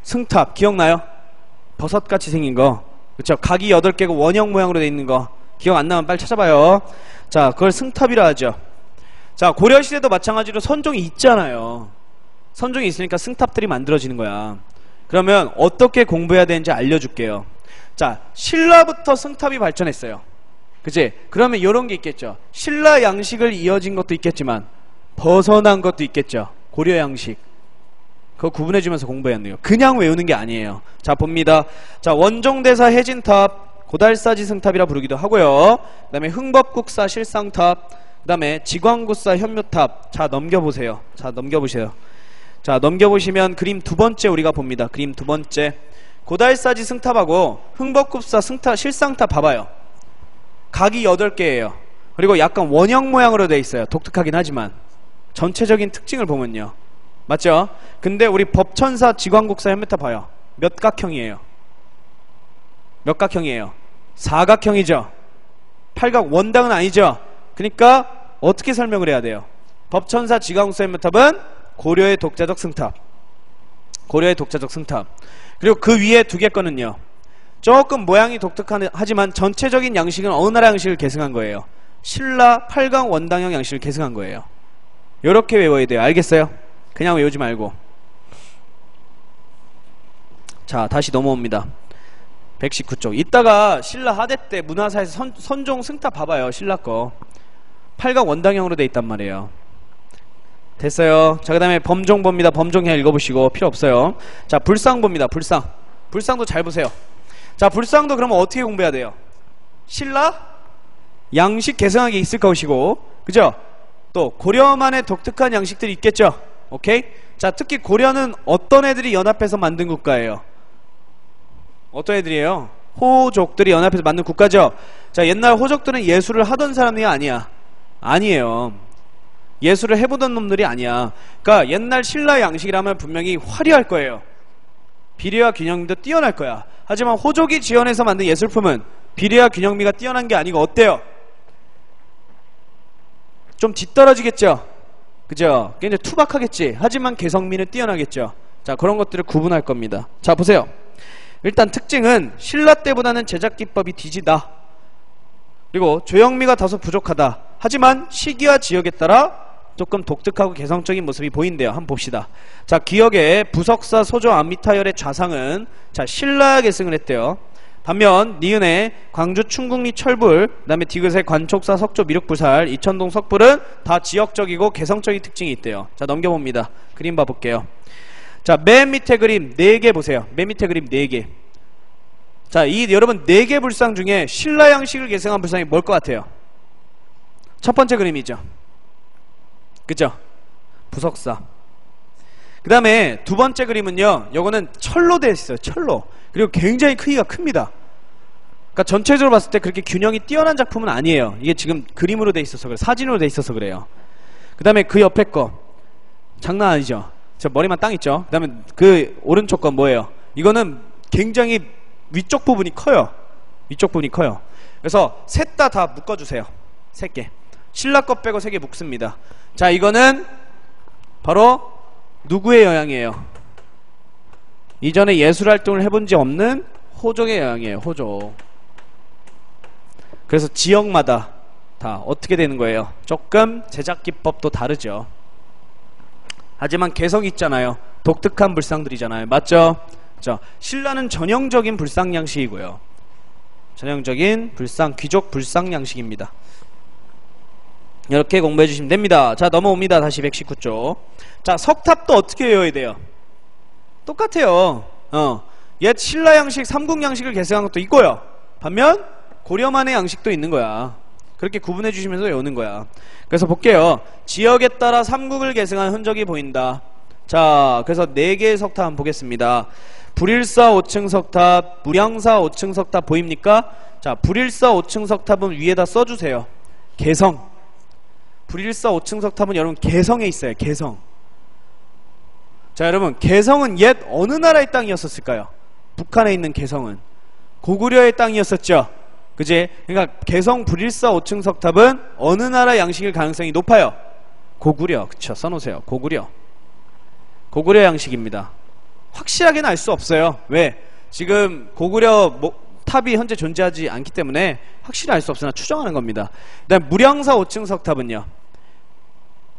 승탑 기억나요? 버섯같이 생긴 거. 그쵸? 각이 8개고 원형 모양으로 돼 있는 거. 기억 안 나면 빨리 찾아봐요. 자, 그걸 승탑이라 하죠. 자, 고려시대도 마찬가지로 선종이 있잖아요. 선종이 있으니까 승탑들이 만들어지는 거야. 그러면 어떻게 공부해야 되는지 알려줄게요. 자, 신라부터 승탑이 발전했어요. 그치? 그러면 요런 게 있겠죠. 신라 양식을 이어진 것도 있겠지만 벗어난 것도 있겠죠. 고려 양식. 그거 구분해주면서 공부해야 돼요. 그냥 외우는 게 아니에요. 자, 봅니다. 자, 원종대사 해진탑, 고달사지 승탑이라 부르기도 하고요. 그 다음에 흥법국사 실상탑, 그 다음에 지광구사 현묘탑. 자, 넘겨보세요. 자, 넘겨보세요. 자, 넘겨보시면 그림 두 번째 우리가 봅니다. 그림 두 번째. 고달사지 승탑하고 흥법국사 실상탑 봐봐요. 각이 8개예요. 그리고 약간 원형 모양으로 돼 있어요. 독특하긴 하지만 전체적인 특징을 보면요. 맞죠? 근데 우리 법천사 지광국사 현묘탑 봐요. 몇 각형이에요? 몇 각형이에요? 사각형이죠. 팔각 원당은 아니죠. 그러니까 어떻게 설명을 해야 돼요? 법천사 지광국사 현묘탑은 고려의 독자적 승탑. 고려의 독자적 승탑. 그리고 그 위에 두 개 거는요, 조금 모양이 독특하지만 전체적인 양식은 어느 나라 양식을 계승한 거예요? 신라 8강 원당형 양식을 계승한 거예요. 요렇게 외워야 돼요. 알겠어요? 그냥 외우지 말고. 자, 다시 넘어옵니다. 119쪽. 이따가 신라 하대 때 문화사에서 선종 승탑 봐봐요. 신라 거 8강 원당형으로 돼 있단 말이에요. 됐어요. 자, 그 다음에 범종 봅니다. 범종 그냥 읽어보시고 필요 없어요. 자, 불상 봅니다. 불상도 잘 보세요. 자, 불상도 그러면 어떻게 공부해야 돼요? 신라 양식 계승한 게 있을 것이고, 그죠? 또 고려만의 독특한 양식들이 있겠죠. 오케이? 자, 특히 고려는 어떤 애들이 연합해서 만든 국가예요? 어떤 애들이에요? 호족들이 연합해서 만든 국가죠. 자, 옛날 호족들은 예술을 하던 사람이 아니야. 아니에요. 예술을 해보던 놈들이 아니야. 그러니까 옛날 신라 양식이라면 분명히 화려할 거예요. 비례와 균형미도 뛰어날 거야. 하지만 호족이 지원해서 만든 예술품은 비례와 균형미가 뛰어난 게 아니고 어때요? 좀 뒤떨어지겠죠? 그죠? 굉장히 투박하겠지. 하지만 개성미는 뛰어나겠죠. 자, 그런 것들을 구분할 겁니다. 자, 보세요. 일단 특징은 신라 때보다는 제작 기법이 뒤지다. 그리고 조형미가 다소 부족하다. 하지만 시기와 지역에 따라 조금 독특하고 개성적인 모습이 보인대요. 한번 봅시다. 자, 기역의 부석사 소조 안미타열의 좌상은 자, 신라에 계승을 했대요. 반면 니은의 광주 충국리 철불, 그 다음에 디귿의 관촉사 석조 미륵불살, 이천동 석불은 다 지역적이고 개성적인 특징이 있대요. 자, 넘겨봅니다. 그림 봐볼게요. 자, 맨 밑에 그림 4개 보세요. 맨 밑에 그림 4개. 자, 이 여러분 4개 불상 중에 신라 양식을 계승한 불상이 뭘 것 같아요? 첫 번째 그림이죠. 그죠? 부석사. 그 다음에 두 번째 그림은요, 요거는 철로 되어 있어요. 철로. 그리고 굉장히 크기가 큽니다. 그러니까 전체적으로 봤을 때 그렇게 균형이 뛰어난 작품은 아니에요. 이게 지금 그림으로 돼 있어서 그래요. 사진으로 돼 있어서 그래요. 그 다음에 그 옆에 거 장난 아니죠? 저 머리만 땅 있죠. 그 다음에 그 오른쪽 건 뭐예요? 이거는 굉장히 위쪽 부분이 커요. 위쪽 부분이 커요. 그래서 셋 다 묶어주세요. 3개. 신라 것 빼고 3개 묶습니다. 자, 이거는 바로 누구의 영향이에요? 이전에 예술활동을 해본 지 없는 호족의 영향이에요. 호족. 그래서 지역마다 다 어떻게 되는 거예요? 조금 제작 기법도 다르죠. 하지만 개성 있잖아요. 독특한 불상들이잖아요. 맞죠? 자, 신라는 전형적인 불상 양식이고요. 전형적인 불상, 귀족 불상 양식입니다. 이렇게 공부해 주시면 됩니다. 자, 넘어옵니다. 다시 119쪽. 자, 석탑도 어떻게 외워야 돼요? 똑같아요. 옛 신라 양식, 삼국 양식을 계승한 것도 있고요. 반면 고려만의 양식도 있는 거야. 그렇게 구분해 주시면서 외우는 거야. 그래서 볼게요. 지역에 따라 삼국을 계승한 흔적이 보인다. 자, 그래서 4개의 석탑 한번 보겠습니다. 불일사 5층 석탑, 무량사 5층 석탑 보입니까? 자, 불일사 5층 석탑은 위에다 써주세요. 개성. 불일사 5층 석탑은 여러분 개성에 있어요. 개성. 자, 여러분 개성은 옛 어느 나라의 땅이었었을까요? 북한에 있는 개성은 고구려의 땅이었었죠. 그지? 그러니까 개성 불일사 5층 석탑은 어느 나라 양식일 가능성이 높아요? 고구려. 그쵸? 써놓으세요. 고구려. 고구려 양식입니다. 확실하게는 알 수 없어요. 왜? 지금 고구려 탑이 현재 존재하지 않기 때문에 확실히 알 수 없으나 추정하는 겁니다. 그 다음 무량사 5층 석탑은요?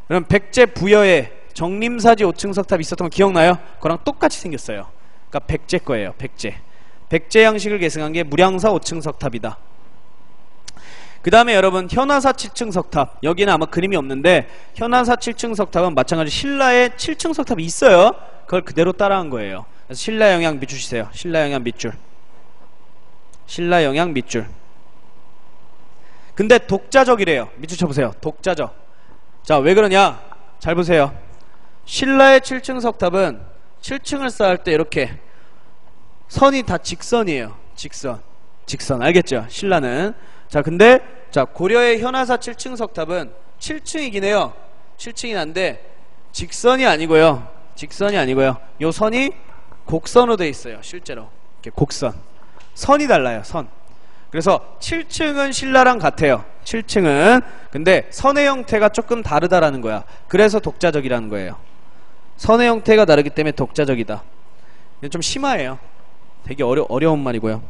그럼 백제 부여에 정림사지 5층 석탑이 있었던 거 기억나요? 그거랑 똑같이 생겼어요. 그러니까 백제 거예요. 백제 양식을 계승한 게 무량사 5층 석탑이다. 그 다음에 여러분 현화사 7층 석탑, 여기는 아마 그림이 없는데 현화사 7층 석탑은 마찬가지 신라의 7층 석탑이 있어요. 그걸 그대로 따라한 거예요. 그래서 신라 영향 밑줄 주세요. 신라 영향 밑줄. 신라 영향 밑줄. 근데 독자적이래요. 밑줄 쳐보세요. 독자적. 자, 왜 그러냐? 잘 보세요. 신라의 7층 석탑은 7층을 쌓을 때 이렇게 선이 다 직선이에요. 직선 알겠죠? 신라는. 자, 근데 자, 고려의 현화사 7층 석탑은 7층이긴 해요. 7층이 난데 직선이 아니고요. 요 선이 곡선으로 돼 있어요. 실제로 이렇게 곡선. 선이 달라요. 선. 그래서 7층은 신라랑 같아요. 7층은. 근데 선의 형태가 조금 다르다라는 거야. 그래서 독자적이라는 거예요. 선의 형태가 다르기 때문에 독자적이다. 좀 심하예요. 되게 어려운 말이고요.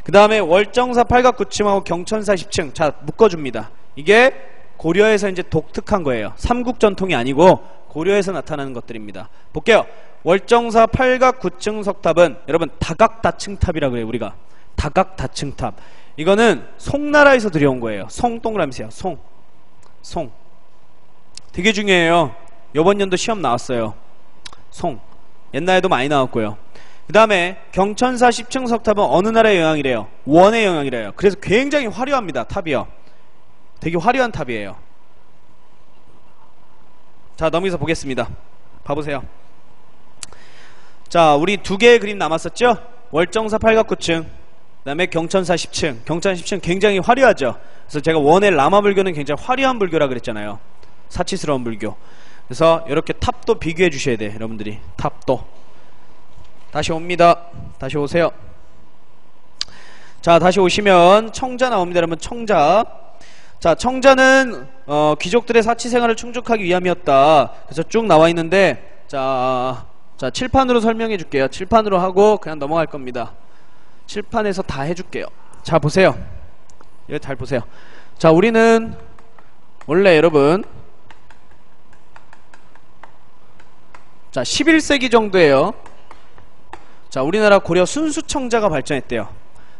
그 다음에 월정사 8각 9층하고 경천사 10층. 자, 묶어줍니다. 이게 고려에서 이제 독특한 거예요. 삼국 전통이 아니고 고려에서 나타나는 것들입니다. 볼게요. 월정사 8각 9층 석탑은 여러분 다각다층탑이라고 그래요. 우리가 다각다층탑. 이거는 송나라에서 들여온 거예요. 송 동그라미세요. 송. 되게 중요해요. 이번 연도 시험 나왔어요. 송. 옛날에도 많이 나왔고요. 그 다음에 경천사 10층 석탑은 어느 나라의 영향이래요? 원의 영향이래요. 그래서 굉장히 화려합니다. 탑이요. 되게 화려한 탑이에요. 자, 넘겨서 보겠습니다. 봐보세요. 자, 우리 2개의 그림 남았었죠? 월정사 8각 9층, 그 다음에 경천사 10층. 경천사 10층 굉장히 화려하죠? 그래서 제가 원의 라마 불교는 굉장히 화려한 불교라 그랬잖아요. 사치스러운 불교. 그래서 이렇게 탑도 비교해 주셔야 돼. 여러분들이 탑도. 다시 옵니다. 다시 오세요. 자, 다시 오시면 청자 나옵니다. 여러분 청자. 자, 청자는 귀족들의 사치생활을 충족하기 위함이었다. 그래서 쭉 나와 있는데 자, 칠판으로 설명해 줄게요. 칠판으로 하고 그냥 넘어갈 겁니다. 칠판에서 다 해줄게요. 자, 보세요. 이거 잘 보세요. 자, 우리는 원래 여러분 자, 11세기 정도에요. 자, 우리나라 고려 순수청자가 발전했대요.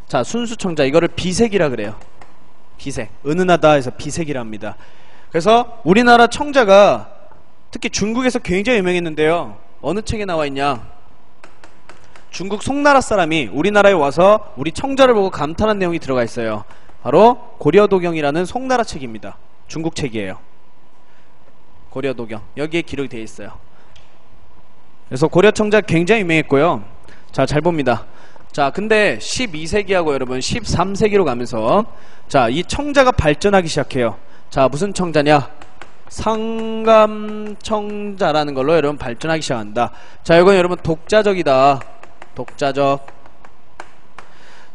자, 순수청자 이거를 비색이라 그래요. 비색. 은은하다 해서 비색이라 합니다. 그래서 우리나라 청자가 특히 중국에서 굉장히 유명했는데요. 어느 책에 나와 있냐? 중국 송나라 사람이 우리나라에 와서 우리 청자를 보고 감탄한 내용이 들어가 있어요. 바로 고려도경이라는 송나라 책입니다. 중국 책이에요. 고려도경. 여기에 기록이 되어 있어요. 그래서 고려청자 굉장히 유명했고요. 자, 잘 봅니다. 자, 근데 12세기하고 여러분 13세기로 가면서 자, 이 청자가 발전하기 시작해요. 자, 무슨 청자냐? 상감청자라는 걸로 여러분 발전하기 시작한다. 자, 이건 여러분 독자적이다. 독자적.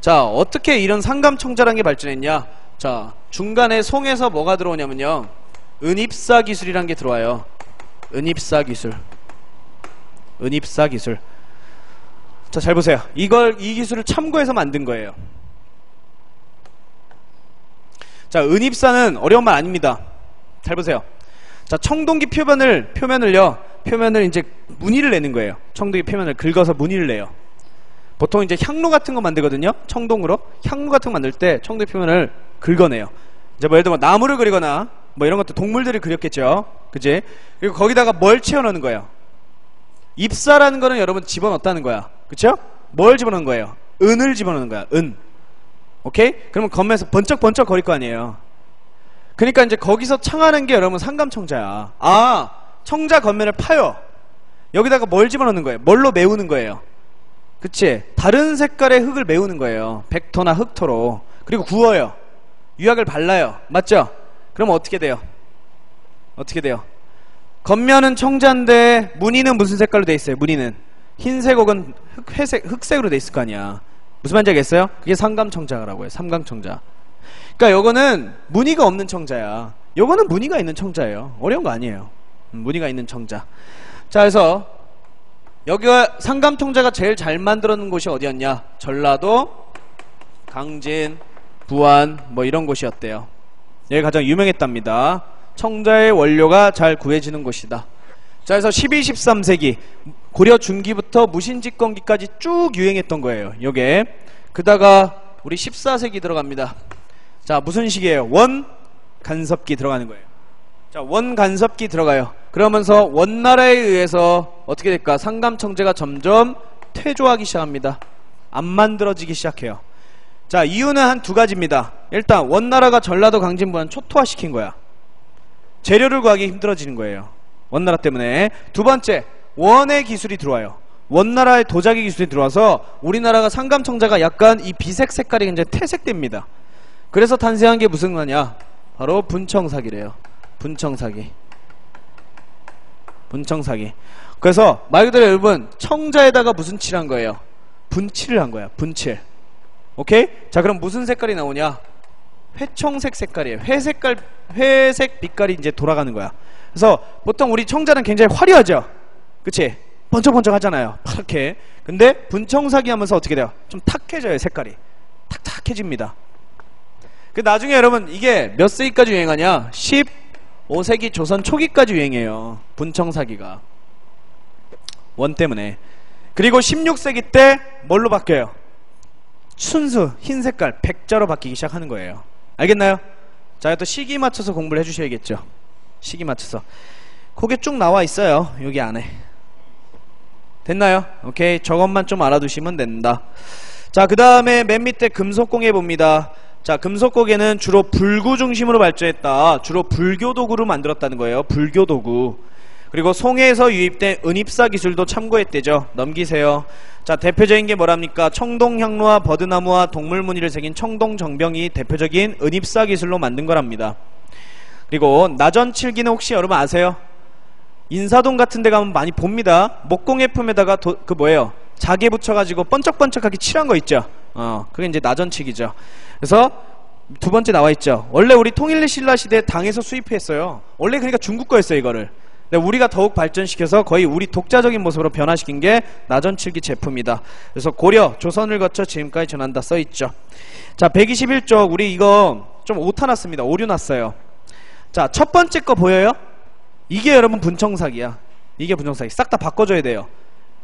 자, 어떻게 이런 상감청자라는 게 발전했냐? 자, 중간에 송에서 뭐가 들어오냐면요, 은입사 기술이란 게 들어와요. 은입사 기술. 은입사 기술. 자, 잘 보세요. 이 기술을 참고해서 만든 거예요. 자, 은입사는 어려운 말 아닙니다. 잘 보세요. 자, 청동기 표면을 이제 무늬를 내는 거예요. 청동기 표면을 긁어서 무늬를 내요. 보통 이제 향로 같은 거 만들거든요. 청동으로 향로 같은 거 만들 때 청동기 표면을 긁어내요. 이제 뭐 예를 들면 나무를 그리거나 뭐 이런 것도 동물들을 그렸겠죠. 그지? 그리고 거기다가 뭘 채워넣는 거예요? 입사라는 거는 여러분 집어넣었다는 거야. 그쵸? 뭘 집어넣는 거예요? 은을 집어넣는 거야. 은. 오케이? 그러면 겉면에서 번쩍번쩍 거릴 거 아니에요. 그러니까 이제 거기서 창하는 게 여러분 상감청자야. 아, 청자 겉면을 파요. 여기다가 뭘 집어넣는 거예요? 뭘로 메우는 거예요? 그치? 다른 색깔의 흙을 메우는 거예요. 백토나 흑토로. 그리고 구워요. 유약을 발라요. 맞죠? 그러면 어떻게 돼요? 어떻게 돼요? 겉면은 청자인데 무늬는 무슨 색깔로 돼 있어요? 무늬는 흰색 혹은 흑색으로 돼 있을 거 아니야. 무슨 말인지 알겠어요? 그게 상감청자라고 해요. 삼감청자. 그러니까 요거는 무늬가 없는 청자야. 요거는 무늬가 있는 청자예요. 어려운 거 아니에요. 무늬가 있는 청자. 자, 그래서 여기가 상감청자가 제일 잘 만들어 놓은 곳이 어디였냐? 전라도, 강진, 부안 뭐 이런 곳이었대요. 여기 가장 유명했답니다. 청자의 원료가 잘 구해지는 곳이다. 자, 그래서 12, 13세기 고려 중기부터 무신집권기까지 쭉 유행했던 거예요. 요게. 그다가 우리 14세기 들어갑니다. 자, 무슨 시기예요? 원간섭기 들어가는 거예요. 자, 원간섭기 들어가요. 그러면서 원나라에 의해서 어떻게 될까? 상감청제가 점점 퇴조하기 시작합니다. 안 만들어지기 시작해요. 자, 이유는 한 두 가지입니다. 일단 원나라가 전라도 강진부안 초토화시킨 거야. 재료를 구하기 힘들어지는 거예요. 원나라 때문에. 두 번째, 원의 기술이 들어와요. 원나라의 도자기 기술이 들어와서 우리나라가 상감청자가 약간 이 비색 색깔이 이제 퇴색됩니다. 그래서 탄생한 게 무슨 거냐? 바로 분청사기래요. 분청사기. 분청사기. 그래서 말 그대로 여러분 청자에다가 무슨 칠한 거예요? 분칠을 한 거야. 분칠. 오케이? 자, 그럼 무슨 색깔이 나오냐? 회청색 색깔이에요. 회색 빛깔이 이제 돌아가는 거야. 그래서 보통 우리 청자는 굉장히 화려하죠? 그치? 번쩍번쩍 하잖아요. 파랗게. 근데 분청사기 하면서 어떻게 돼요? 좀 탁해져요. 색깔이 탁탁해집니다. 그 나중에 여러분 이게 몇 세기까지 유행하냐? 15세기 조선 초기까지 유행해요. 분청사기가 원 때문에. 그리고 16세기 때 뭘로 바뀌어요? 순수 흰색깔 백자로 바뀌기 시작하는 거예요. 알겠나요? 자, 또 시기 맞춰서 공부를 해주셔야겠죠. 시기 맞춰서. 그게 쭉 나와 있어요. 여기 안에. 됐나요? 오케이. 저것만 좀 알아두시면 된다. 자, 그 다음에 맨 밑에 금속공예 봅니다. 자, 금속공예는 주로 불구 중심으로 발전했다. 주로 불교 도구로 만들었다는 거예요. 불교 도구. 그리고 송해에서 유입된 은입사 기술도 참고했대죠. 넘기세요. 자, 대표적인 게 뭐랍니까? 청동향로와 버드나무와 동물무늬를 새긴 청동정병이 대표적인 은입사 기술로 만든 거랍니다. 그리고 나전칠기는 혹시 여러분 아세요? 인사동 같은 데 가면 많이 봅니다. 목공예품에다가 그 뭐예요? 자개 붙여가지고 번쩍번쩍하게 칠한 거 있죠? 그게 이제 나전칠기죠. 그래서 두 번째 나와 있죠. 원래 우리 통일리 신라 시대 당에서 수입했어요. 원래 그러니까 중국 거였어요, 이거를. 근데 우리가 더욱 발전시켜서 거의 우리 독자적인 모습으로 변화시킨 게 나전칠기 제품이다. 그래서 고려, 조선을 거쳐 지금까지 전한다 써있죠. 자, 121쪽 우리 이거 좀 오타 났습니다. 오류 났어요. 자, 첫 번째 거 보여요? 이게 여러분 분청사기야. 이게 분청사기. 싹 다 바꿔줘야 돼요.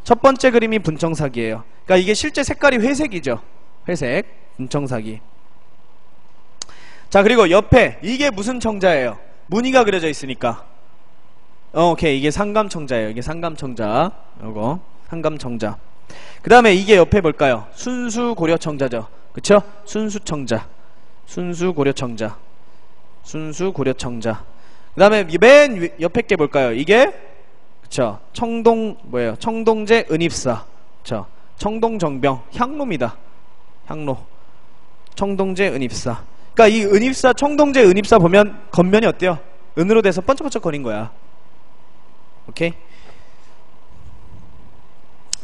첫 번째 그림이 분청사기예요. 그러니까 이게 실제 색깔이 회색이죠. 회색. 분청사기. 자, 그리고 옆에 이게 무슨 청자예요? 무늬가 그려져 있으니까. 오케이. 이게 상감청자예요. 이게 상감청자. 요거 상감청자. 그 다음에 이게 옆에 볼까요? 순수고려청자죠. 그쵸? 순수청자. 순수고려청자. 순수고려청자. 그 다음에 맨 옆에 게 볼까요? 이게 그쵸? 뭐예요? 청동제 은입사. 그쵸? 청동정병. 향로입니다. 향로. 청동제 은입사. 그러니까 이 은입사, 청동제 은입사 보면 겉면이 어때요? 은으로 돼서 번쩍번쩍 거린 거야. 오케이?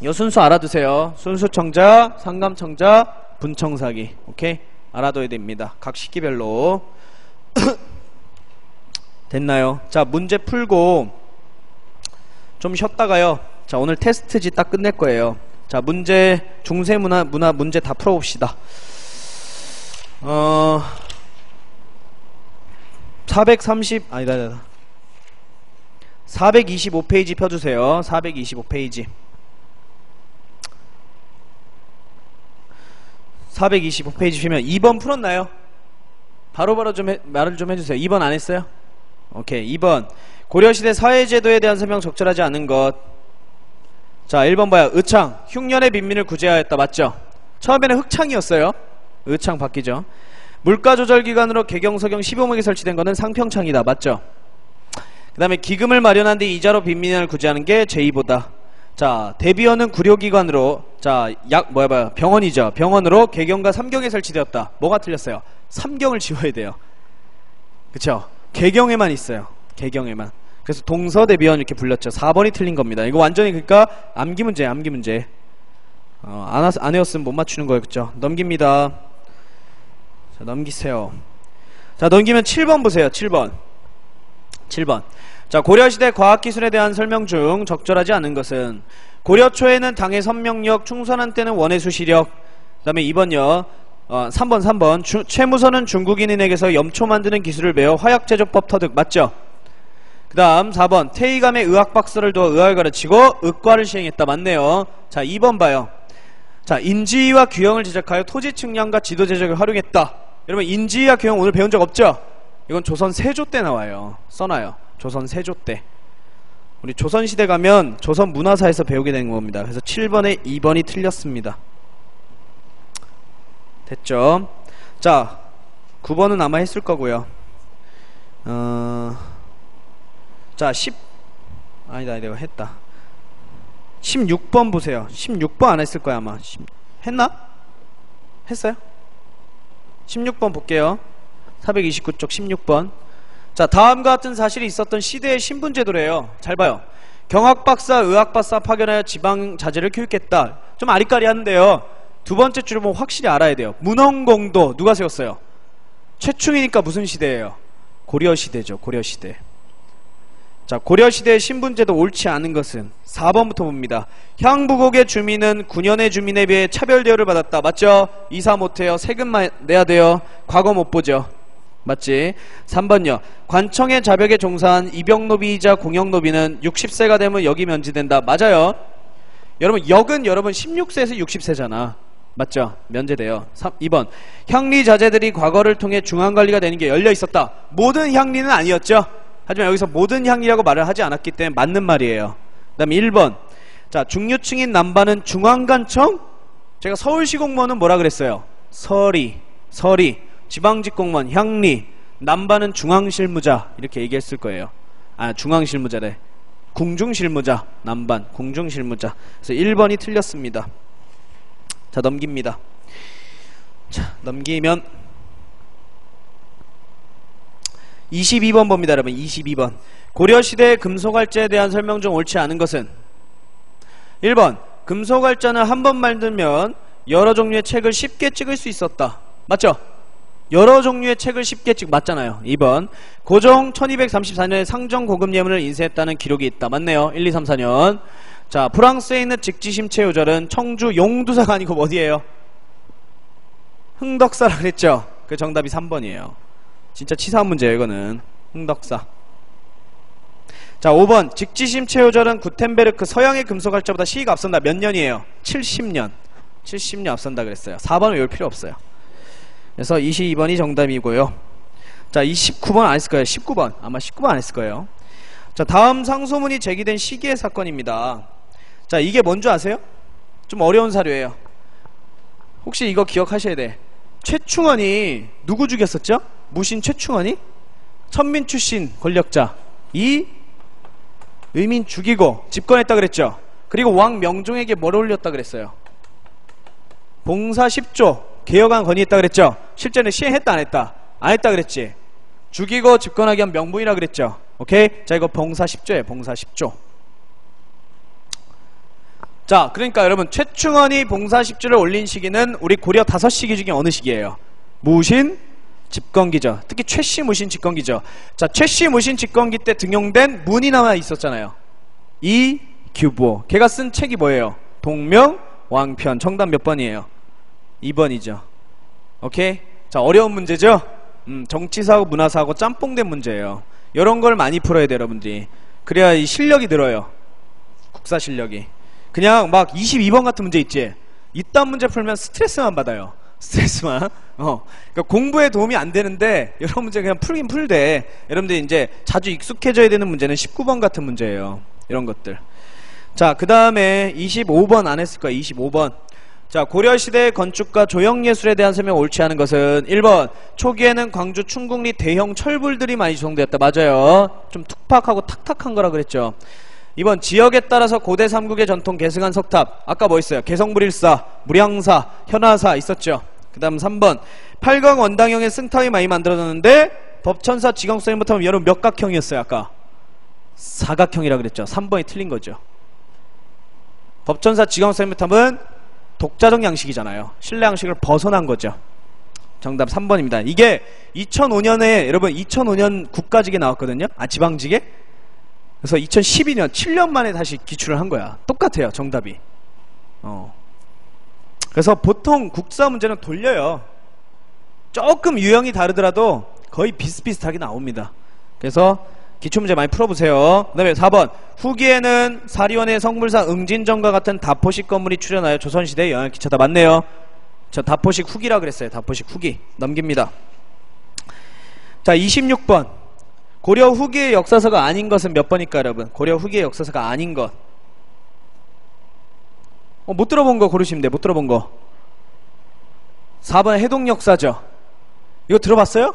요 순수 알아두세요. 순수청자, 상감청자, 분청사기. 오케이? 알아둬야 됩니다. 각 시기별로. 됐나요? 자, 문제 풀고 좀 쉬었다가요. 자, 오늘 테스트지 딱 끝낼 거예요. 자, 문제 중세문화 문제 다 풀어봅시다. 425페이지 펴주세요. 425페이지. 425페이지 피면 2번 풀었나요? 바로바로 좀 말을 좀 해주세요. 2번 안 했어요? 오케이. 2번 고려시대 사회제도에 대한 설명 적절하지 않은 것. 자, 1번 봐요. 의창 흉년의 빈민을 구제하였다. 맞죠? 처음에는 흑창이었어요. 의창 바뀌죠. 물가조절기관으로 개경서경 15목이 설치된 거는 상평창이다. 맞죠? 그 다음에 기금을 마련한 뒤 이자로 빈민을 구제하는 게 제2보다. 자, 대비원은 구료기관으로, 자, 병원이죠. 병원으로 개경과 삼경에 설치되었다. 뭐가 틀렸어요? 삼경을 지워야 돼요. 그쵸? 개경에만 있어요. 개경에만. 그래서 동서대비원 이렇게 불렸죠. 4번이 틀린 겁니다. 이거 완전히 그러니까 암기 문제, 암기 문제. 안 외웠으면 못 맞추는 거예요. 그쵸? 넘깁니다. 자, 넘기세요. 자, 넘기면 7번 보세요. 7번. 자, 고려시대 과학기술에 대한 설명 중 적절하지 않은 것은 고려 초에는 당의 선명력, 충선한 때는 원의 수시력. 그 다음에 2번요. 3번. 최무선은 중국인에게서 염초 만드는 기술을 배워 화약제조법 터득. 맞죠? 그 다음 4번. 태의감에 의학박사를 두어 의학을 가르치고 의과를 시행했다. 맞네요. 자, 2번 봐요. 자, 인지위와 규형을 제작하여 토지 측량과 지도 제작을 활용했다. 여러분, 인지위와 규형 오늘 배운 적 없죠? 이건 조선 세조 때 나와요. 써놔요. 조선 세조 때. 우리 조선시대 가면 조선 문화사에서 배우게 되는 겁니다. 그래서 7번에 2번이 틀렸습니다. 됐죠? 자, 9번은 아마 했을 거고요. 자, 아니다, 내가 했다. 16번 보세요. 16번 안 했을 거야, 아마. 했나? 했어요? 16번 볼게요. 429쪽 16번. 자, 다음과 같은 사실이 있었던 시대의 신분제도래요. 잘 봐요. 경학박사, 의학박사 파견하여 지방자재를 교육했다. 좀 아리까리 하는데요. 두 번째 줄을 보면 확실히 알아야 돼요. 문헌공도 누가 세웠어요? 최충이니까 무슨 시대예요? 고려시대죠. 고려시대. 자, 고려시대의 신분제도 옳지 않은 것은 4번부터 봅니다. 향부곡의 주민은 9년의 주민에 비해 차별 대우를 받았다. 맞죠? 이사 못해요. 세금만 내야 돼요. 과거 못 보죠. 맞지? 3번요. 관청의 자벽에 종사한 입역노비이자 공역노비는 60세가 되면 역이 면제된다. 맞아요. 여러분, 역은 여러분 16세에서 60세잖아. 맞죠? 면제돼요. 2번. 향리자재들이 과거를 통해 중앙관리가 되는 게 열려있었다. 모든 향리는 아니었죠? 하지만 여기서 모든 향리라고 말을 하지 않았기 때문에 맞는 말이에요. 그 다음에 1번. 자, 중류층인 남반은 중앙관청? 제가 서울시 공무원은 뭐라 그랬어요? 서리. 지방직 공무원, 향리. 남반은 중앙실무자. 이렇게 얘기했을 거예요. 중앙실무자래. 궁중실무자. 남반, 궁중실무자. 그래서 1번이 틀렸습니다. 자, 넘깁니다. 자, 넘기면 22번 봅니다, 여러분. 22번. 고려시대의 금속활자에 대한 설명 중 옳지 않은 것은 1번. 금속활자는 한 번 만들면 여러 종류의 책을 쉽게 찍을 수 있었다. 맞죠? 여러 종류의 책을 쉽게 맞잖아요. 2번. 고종 1234년에 상정고급 예문을 인쇄했다는 기록이 있다. 맞네요. 1, 2, 3, 4년. 자, 프랑스에 있는 직지심체 요절은 청주 용두사가 아니고 어디예요? 흥덕사라 그랬죠? 그 정답이 3번이에요. 진짜 치사한 문제예요, 이거는. 흥덕사. 자, 5번. 직지심체 요절은 구텐베르크 서양의 금속활자보다 시기가 앞선다. 몇 년이에요? 70년. 70년 앞선다 그랬어요. 4번은 외울 필요 없어요. 그래서 22번이 정답이고요. 자, 29번 안 했을 거예요. 19번. 아마 19번 안 했을 거예요. 자, 다음 상소문이 제기된 시기의 사건입니다. 자, 이게 뭔지 아세요? 좀 어려운 사료예요. 혹시 이거 기억하셔야 돼. 최충원이 누구 죽였었죠? 무신 최충원이? 천민 출신 권력자 이 의민 죽이고 집권했다 그랬죠? 그리고 왕 명종에게 뭘 올렸다 그랬어요? 봉사 10조 개혁안 건의했다 그랬죠? 실제는 시행했다 안 했다? 안 했다 그랬지? 죽이고 집권하게 한 명분이라 그랬죠. 오케이? 자, 이거 봉사 10조예요. 봉사 10조. 자, 그러니까 여러분 최충원이 봉사 10조를 올린 시기는 우리 고려 5시기 중에 어느 시기예요? 무신 집권기죠. 특히 최씨 무신 집권기죠. 자, 최씨 무신 집권기 때 등용된 문이 남아 있었잖아요. 이규보. 걔가 쓴 책이 뭐예요? 동명왕편. 정답 몇 번이에요? 2번이죠. 오케이? 자, 어려운 문제죠? 정치사고 문화사고 짬뽕된 문제예요. 이런 걸 많이 풀어야 돼요, 여러분들이. 그래야 이 실력이 늘어요. 국사 실력이. 그냥 막 22번 같은 문제 있지? 이딴 문제 풀면 스트레스만 받아요. 스트레스만. 그러니까 공부에 도움이 안 되는데 이런 문제 그냥 풀긴 풀되, 여러분들이 이제 자주 익숙해져야 되는 문제는 19번 같은 문제예요. 이런 것들. 자, 그 다음에 25번 안 했을 거야. 25번. 자, 고려시대 건축과 조형예술에 대한 설명 옳지 않은 것은 1번 초기에는 광주 충국리 대형 철불들이 많이 조성되었다. 맞아요. 좀 툭팍하고 탁탁한 거라 그랬죠. 2번 지역에 따라서 고대 삼국의 전통 계승한 석탑. 아까 뭐 있어요? 개성불일사, 무량사, 현화사 있었죠. 그 다음 3번 8강 원당형의 승탑이 많이 만들어졌는데 법천사 지광선부터 하면 여러분 몇 각형이었어요? 아까 사각형이라 그랬죠. 3번이 틀린 거죠. 법천사 지광선부터 하면 독자적 양식이잖아요. 신라 양식을 벗어난 거죠. 정답 3번입니다. 이게 2005년에 여러분 2005년 국가직에 나왔거든요. 아, 지방직에. 그래서 2012년 7년 만에 다시 기출을 한 거야. 똑같아요, 정답이. 그래서 보통 국사 문제는 돌려요. 조금 유형이 다르더라도 거의 비슷비슷하게 나옵니다. 그래서 기출문제 많이 풀어보세요. 그 다음에 4번 후기에는 사리원의 성불사 응진정과 같은 다포식 건물이 출현하여 조선시대에 영향을 끼쳤다. 맞네요. 저 다포식 후기라 그랬어요. 다포식 후기. 넘깁니다. 자, 26번 고려 후기의 역사서가 아닌 것은 몇 번일까 여러분? 고려 후기의 역사서가 아닌 것. 못 들어본 거 고르시면 돼. 못 들어본 거. 4번 해동역사죠. 이거 들어봤어요?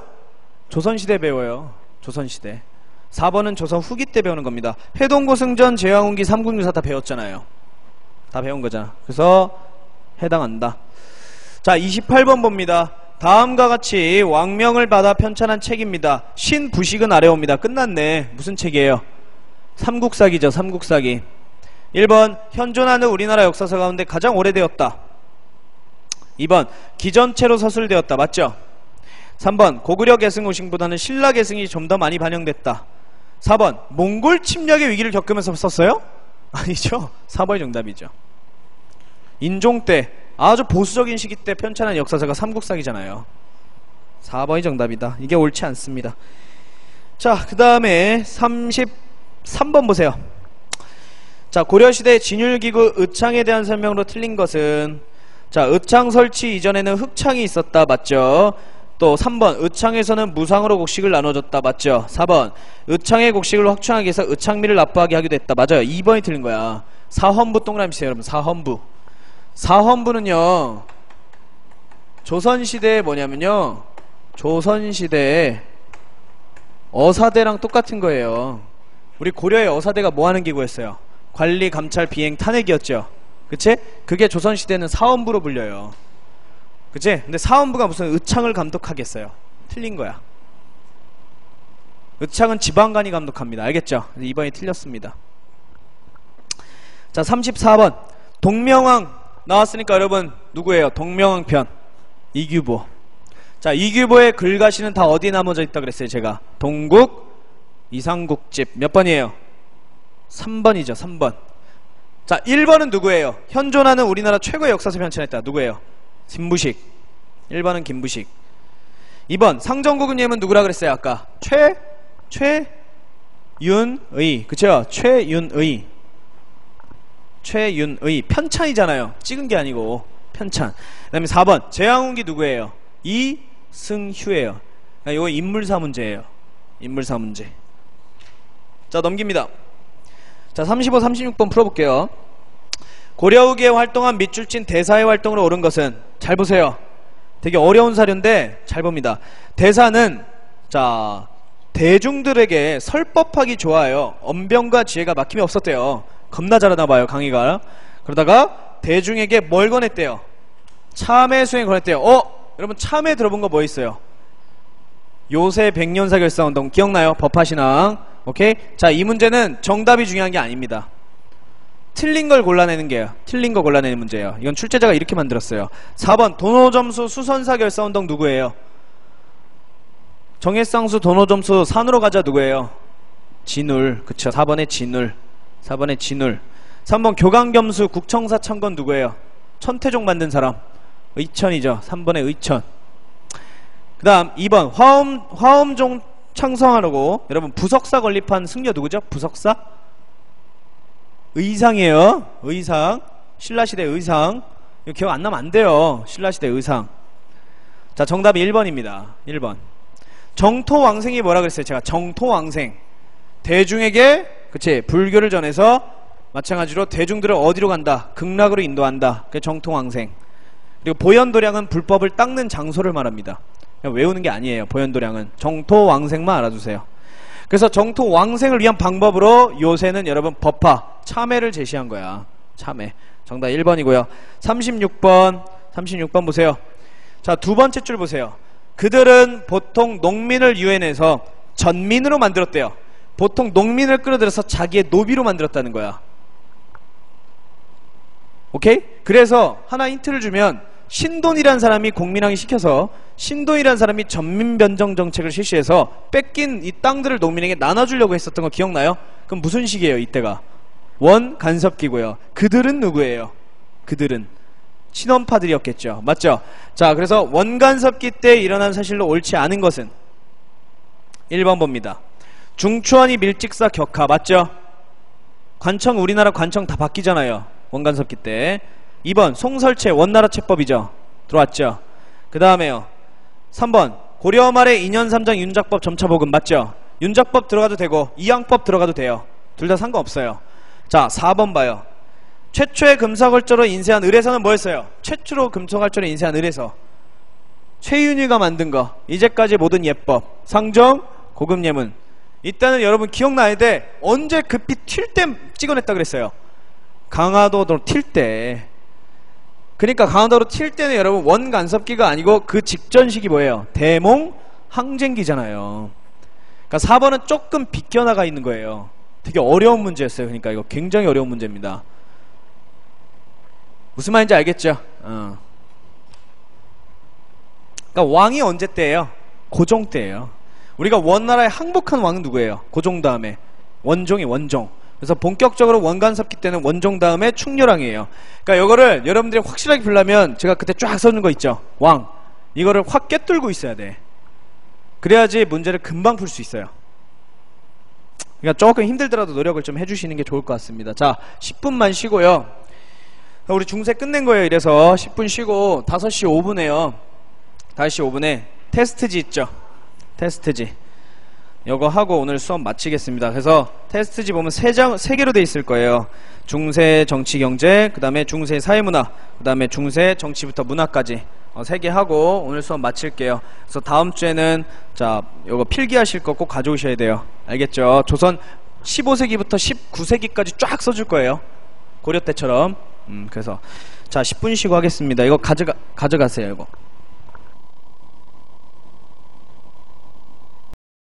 조선시대 배워요. 조선시대. 4번은 조선 후기 때 배우는 겁니다. 해동고승전, 제왕운기, 삼국유사 다 배웠잖아요. 다 배운 거잖아. 그래서 해당한다. 자, 28번 봅니다. 다음과 같이 왕명을 받아 편찬한 책입니다. 신부식은 아래 옵니다. 끝났네. 무슨 책이에요? 삼국사기죠. 삼국사기. 1번 현존하는 우리나라 역사서 가운데 가장 오래되었다. 2번 기전체로 서술되었다. 맞죠? 3번 고구려 계승 오싱보다는 신라 계승이 좀 더 많이 반영됐다. 4번 몽골 침략의 위기를 겪으면서 썼어요? 아니죠. 4번이 정답이죠. 인종 때 아주 보수적인 시기 때 편찬한 역사서가 삼국사기잖아요. 4번이 정답이다. 이게 옳지 않습니다. 자, 그 다음에 33번 보세요. 자, 고려시대 진율기구 의창에 대한 설명으로 틀린 것은, 자, 의창 설치 이전에는 흑창이 있었다. 맞죠? 또 3번 의창에서는 무상으로 곡식을 나눠줬다. 맞죠? 4번 의창의 곡식을 확충하기 위해서 의창미를 납부하게 하기도 했다. 맞아요. 2번이 틀린 거야. 사헌부 동그라미 치세요 여러분. 사헌부. 사헌부는요 조선시대에 뭐냐면요, 조선시대에 어사대랑 똑같은 거예요. 우리 고려의 어사대가 뭐하는 기구였어요? 관리, 감찰, 비행, 탄핵이었죠. 그치? 그게 조선시대는 사헌부로 불려요. 그치? 근데 사헌부가 무슨 의창을 감독하겠어요? 틀린 거야. 의창은 지방관이 감독합니다. 알겠죠? 2번이 틀렸습니다. 자, 34번 동명왕 나왔으니까 여러분 누구예요? 동명왕편 이규보. 자, 이규보의 글가시는 다 어디 나눠져 있다 그랬어요? 제가 동국 이상국집. 몇 번이에요? 3번이죠. 3번. 자, 1번은 누구예요? 현존하는 우리나라 최고의 역사서 편찬했다. 누구예요? 김부식. 1번은 김부식. 2번 상정국은예은 누구라 그랬어요? 아까 최윤의. 그쵸? 최윤의. 최윤의. 편찬이잖아요. 찍은 게 아니고 편찬. 그 다음에 4번 제왕운기 누구예요? 이승휴예요. 이거 인물사 문제예요. 인물사 문제. 자, 넘깁니다. 자, 35, 36번 풀어볼게요. 고려 후기에 활동한 밑줄친 대사의 활동으로 옳은 것은, 잘 보세요. 되게 어려운 사료인데 잘 봅니다. 대사는 자 대중들에게 설법하기 좋아요. 언변과 지혜가 막힘이 없었대요. 겁나 잘하나봐요, 강의가. 그러다가 대중에게 뭘 권했대요? 참회 수행 권했대요. 여러분 참회 들어본 거 뭐 있어요? 요새 백년사 결사운동 기억나요? 법화신앙. 오케이? 자, 이 문제는 정답이 중요한 게 아닙니다. 틀린 걸 골라내는 게요. 틀린 거 골라내는 문제예요. 이건 출제자가 이렇게 만들었어요. 4번 도노점수 수선사 결사운동 누구예요? 정해쌍수 도노점수 산으로 가자 누구예요? 진울. 그쵸, 4번에 진울. 4번에 진울. 3번 교강겸수 국청사 창건 누구예요? 천태종 만든 사람 의천이죠. 3번에 의천. 그 다음 2번 화엄종 창성하라고 여러분 부석사 건립한 승려 누구죠? 부석사? 의상이에요. 의상. 신라시대 의상. 이거 기억 안 나면 안 돼요. 신라시대 의상. 자, 정답이 1번입니다 1번. 정토왕생이 뭐라 그랬어요? 제가 정토왕생, 대중에게 그치 불교를 전해서 마찬가지로 대중들을 어디로 간다? 극락으로 인도한다. 그게 정토왕생. 그리고 보현도량은 불법을 닦는 장소를 말합니다. 그냥 외우는 게 아니에요. 보현도량은 정토왕생만 알아두세요. 그래서 정토왕생을 위한 방법으로 요새는 여러분 법화 참회를 제시한 거야. 참회. 정답 1번이고요 36번 보세요. 자, 두 번째 줄 보세요. 그들은 보통 농민을 유엔해서 전민으로 만들었대요. 보통 농민을 끌어들여서 자기의 노비로 만들었다는 거야. 오케이? 그래서 하나 힌트를 주면 신돈이란 사람이 공민왕이 시켜서 신돈이란 사람이 전민변정 정책을 실시해서 뺏긴 이 땅들을 농민에게 나눠주려고 했었던 거 기억나요? 그럼 무슨 시기예요 이때가? 원간섭기고요. 그들은 누구예요? 그들은 친원파들이었겠죠. 맞죠? 자, 그래서 원간섭기 때 일어난 사실로 옳지 않은 것은 1번 봅니다. 중추원이 밀직사 격하. 맞죠? 관청, 우리나라 관청 다 바뀌잖아요. 원간섭기 때. 2번 송설체 원나라 채법이죠. 들어왔죠? 그 다음에요 3번 고려 말의 인현삼장 윤작법 점차복음. 맞죠? 윤작법 들어가도 되고 이양법 들어가도 돼요. 둘 다 상관없어요. 자, 4번 봐요. 최초의 금사걸조로 인쇄한 의례서는 뭐였어요? 최초로 금사걸조로 인쇄한 의례서 최윤희가 만든 거. 이제까지 모든 예법 상정 고금예문. 이때는 여러분 기억나야 돼. 언제 급히 튈 때 찍어냈다 그랬어요? 강화도로 튈 때. 그러니까 강화도로 튈 때는 여러분 원간섭기가 아니고 그 직전 시기 뭐예요? 대몽 항쟁기잖아요. 그러니까 4번은 조금 비껴나가 있는 거예요. 되게 어려운 문제였어요. 그러니까 이거 굉장히 어려운 문제입니다. 무슨 말인지 알겠죠? 그러니까 왕이 언제 때예요? 고종 때예요. 우리가 원나라에 항복한 왕은 누구예요? 고종 다음에 원종이 원종. 그래서 본격적으로 원간섭기 때는 원종 다음에 충렬왕이에요. 그러니까 이거를 여러분들이 확실하게 풀려면 제가 그때 쫙 써놓은 거 있죠? 왕. 이거를 확 꿰뚫고 있어야 돼. 그래야지 문제를 금방 풀 수 있어요. 그러니까 조금 힘들더라도 노력을 좀 해주시는 게 좋을 것 같습니다. 자, 10분만 쉬고요. 우리 중세 끝낸 거예요. 이래서 10분 쉬고 5시 5분에요 5시 5분에 테스트지 있죠? 테스트지. 이거 하고 오늘 수업 마치겠습니다. 그래서 테스트지 보면 3개로 돼 있을 거예요. 중세 정치경제, 그 다음에 중세 사회문화, 그 다음에 중세 정치부터 문화까지 3개 하고 오늘 수업 마칠게요. 그래서 다음 주에는 자, 이거 필기하실 거 꼭 가져오셔야 돼요. 알겠죠? 조선 15세기부터 19세기까지 쫙 써줄 거예요. 고려 때처럼. 그래서 자, 10분 쉬고 하겠습니다. 이거 가져가세요. 이거.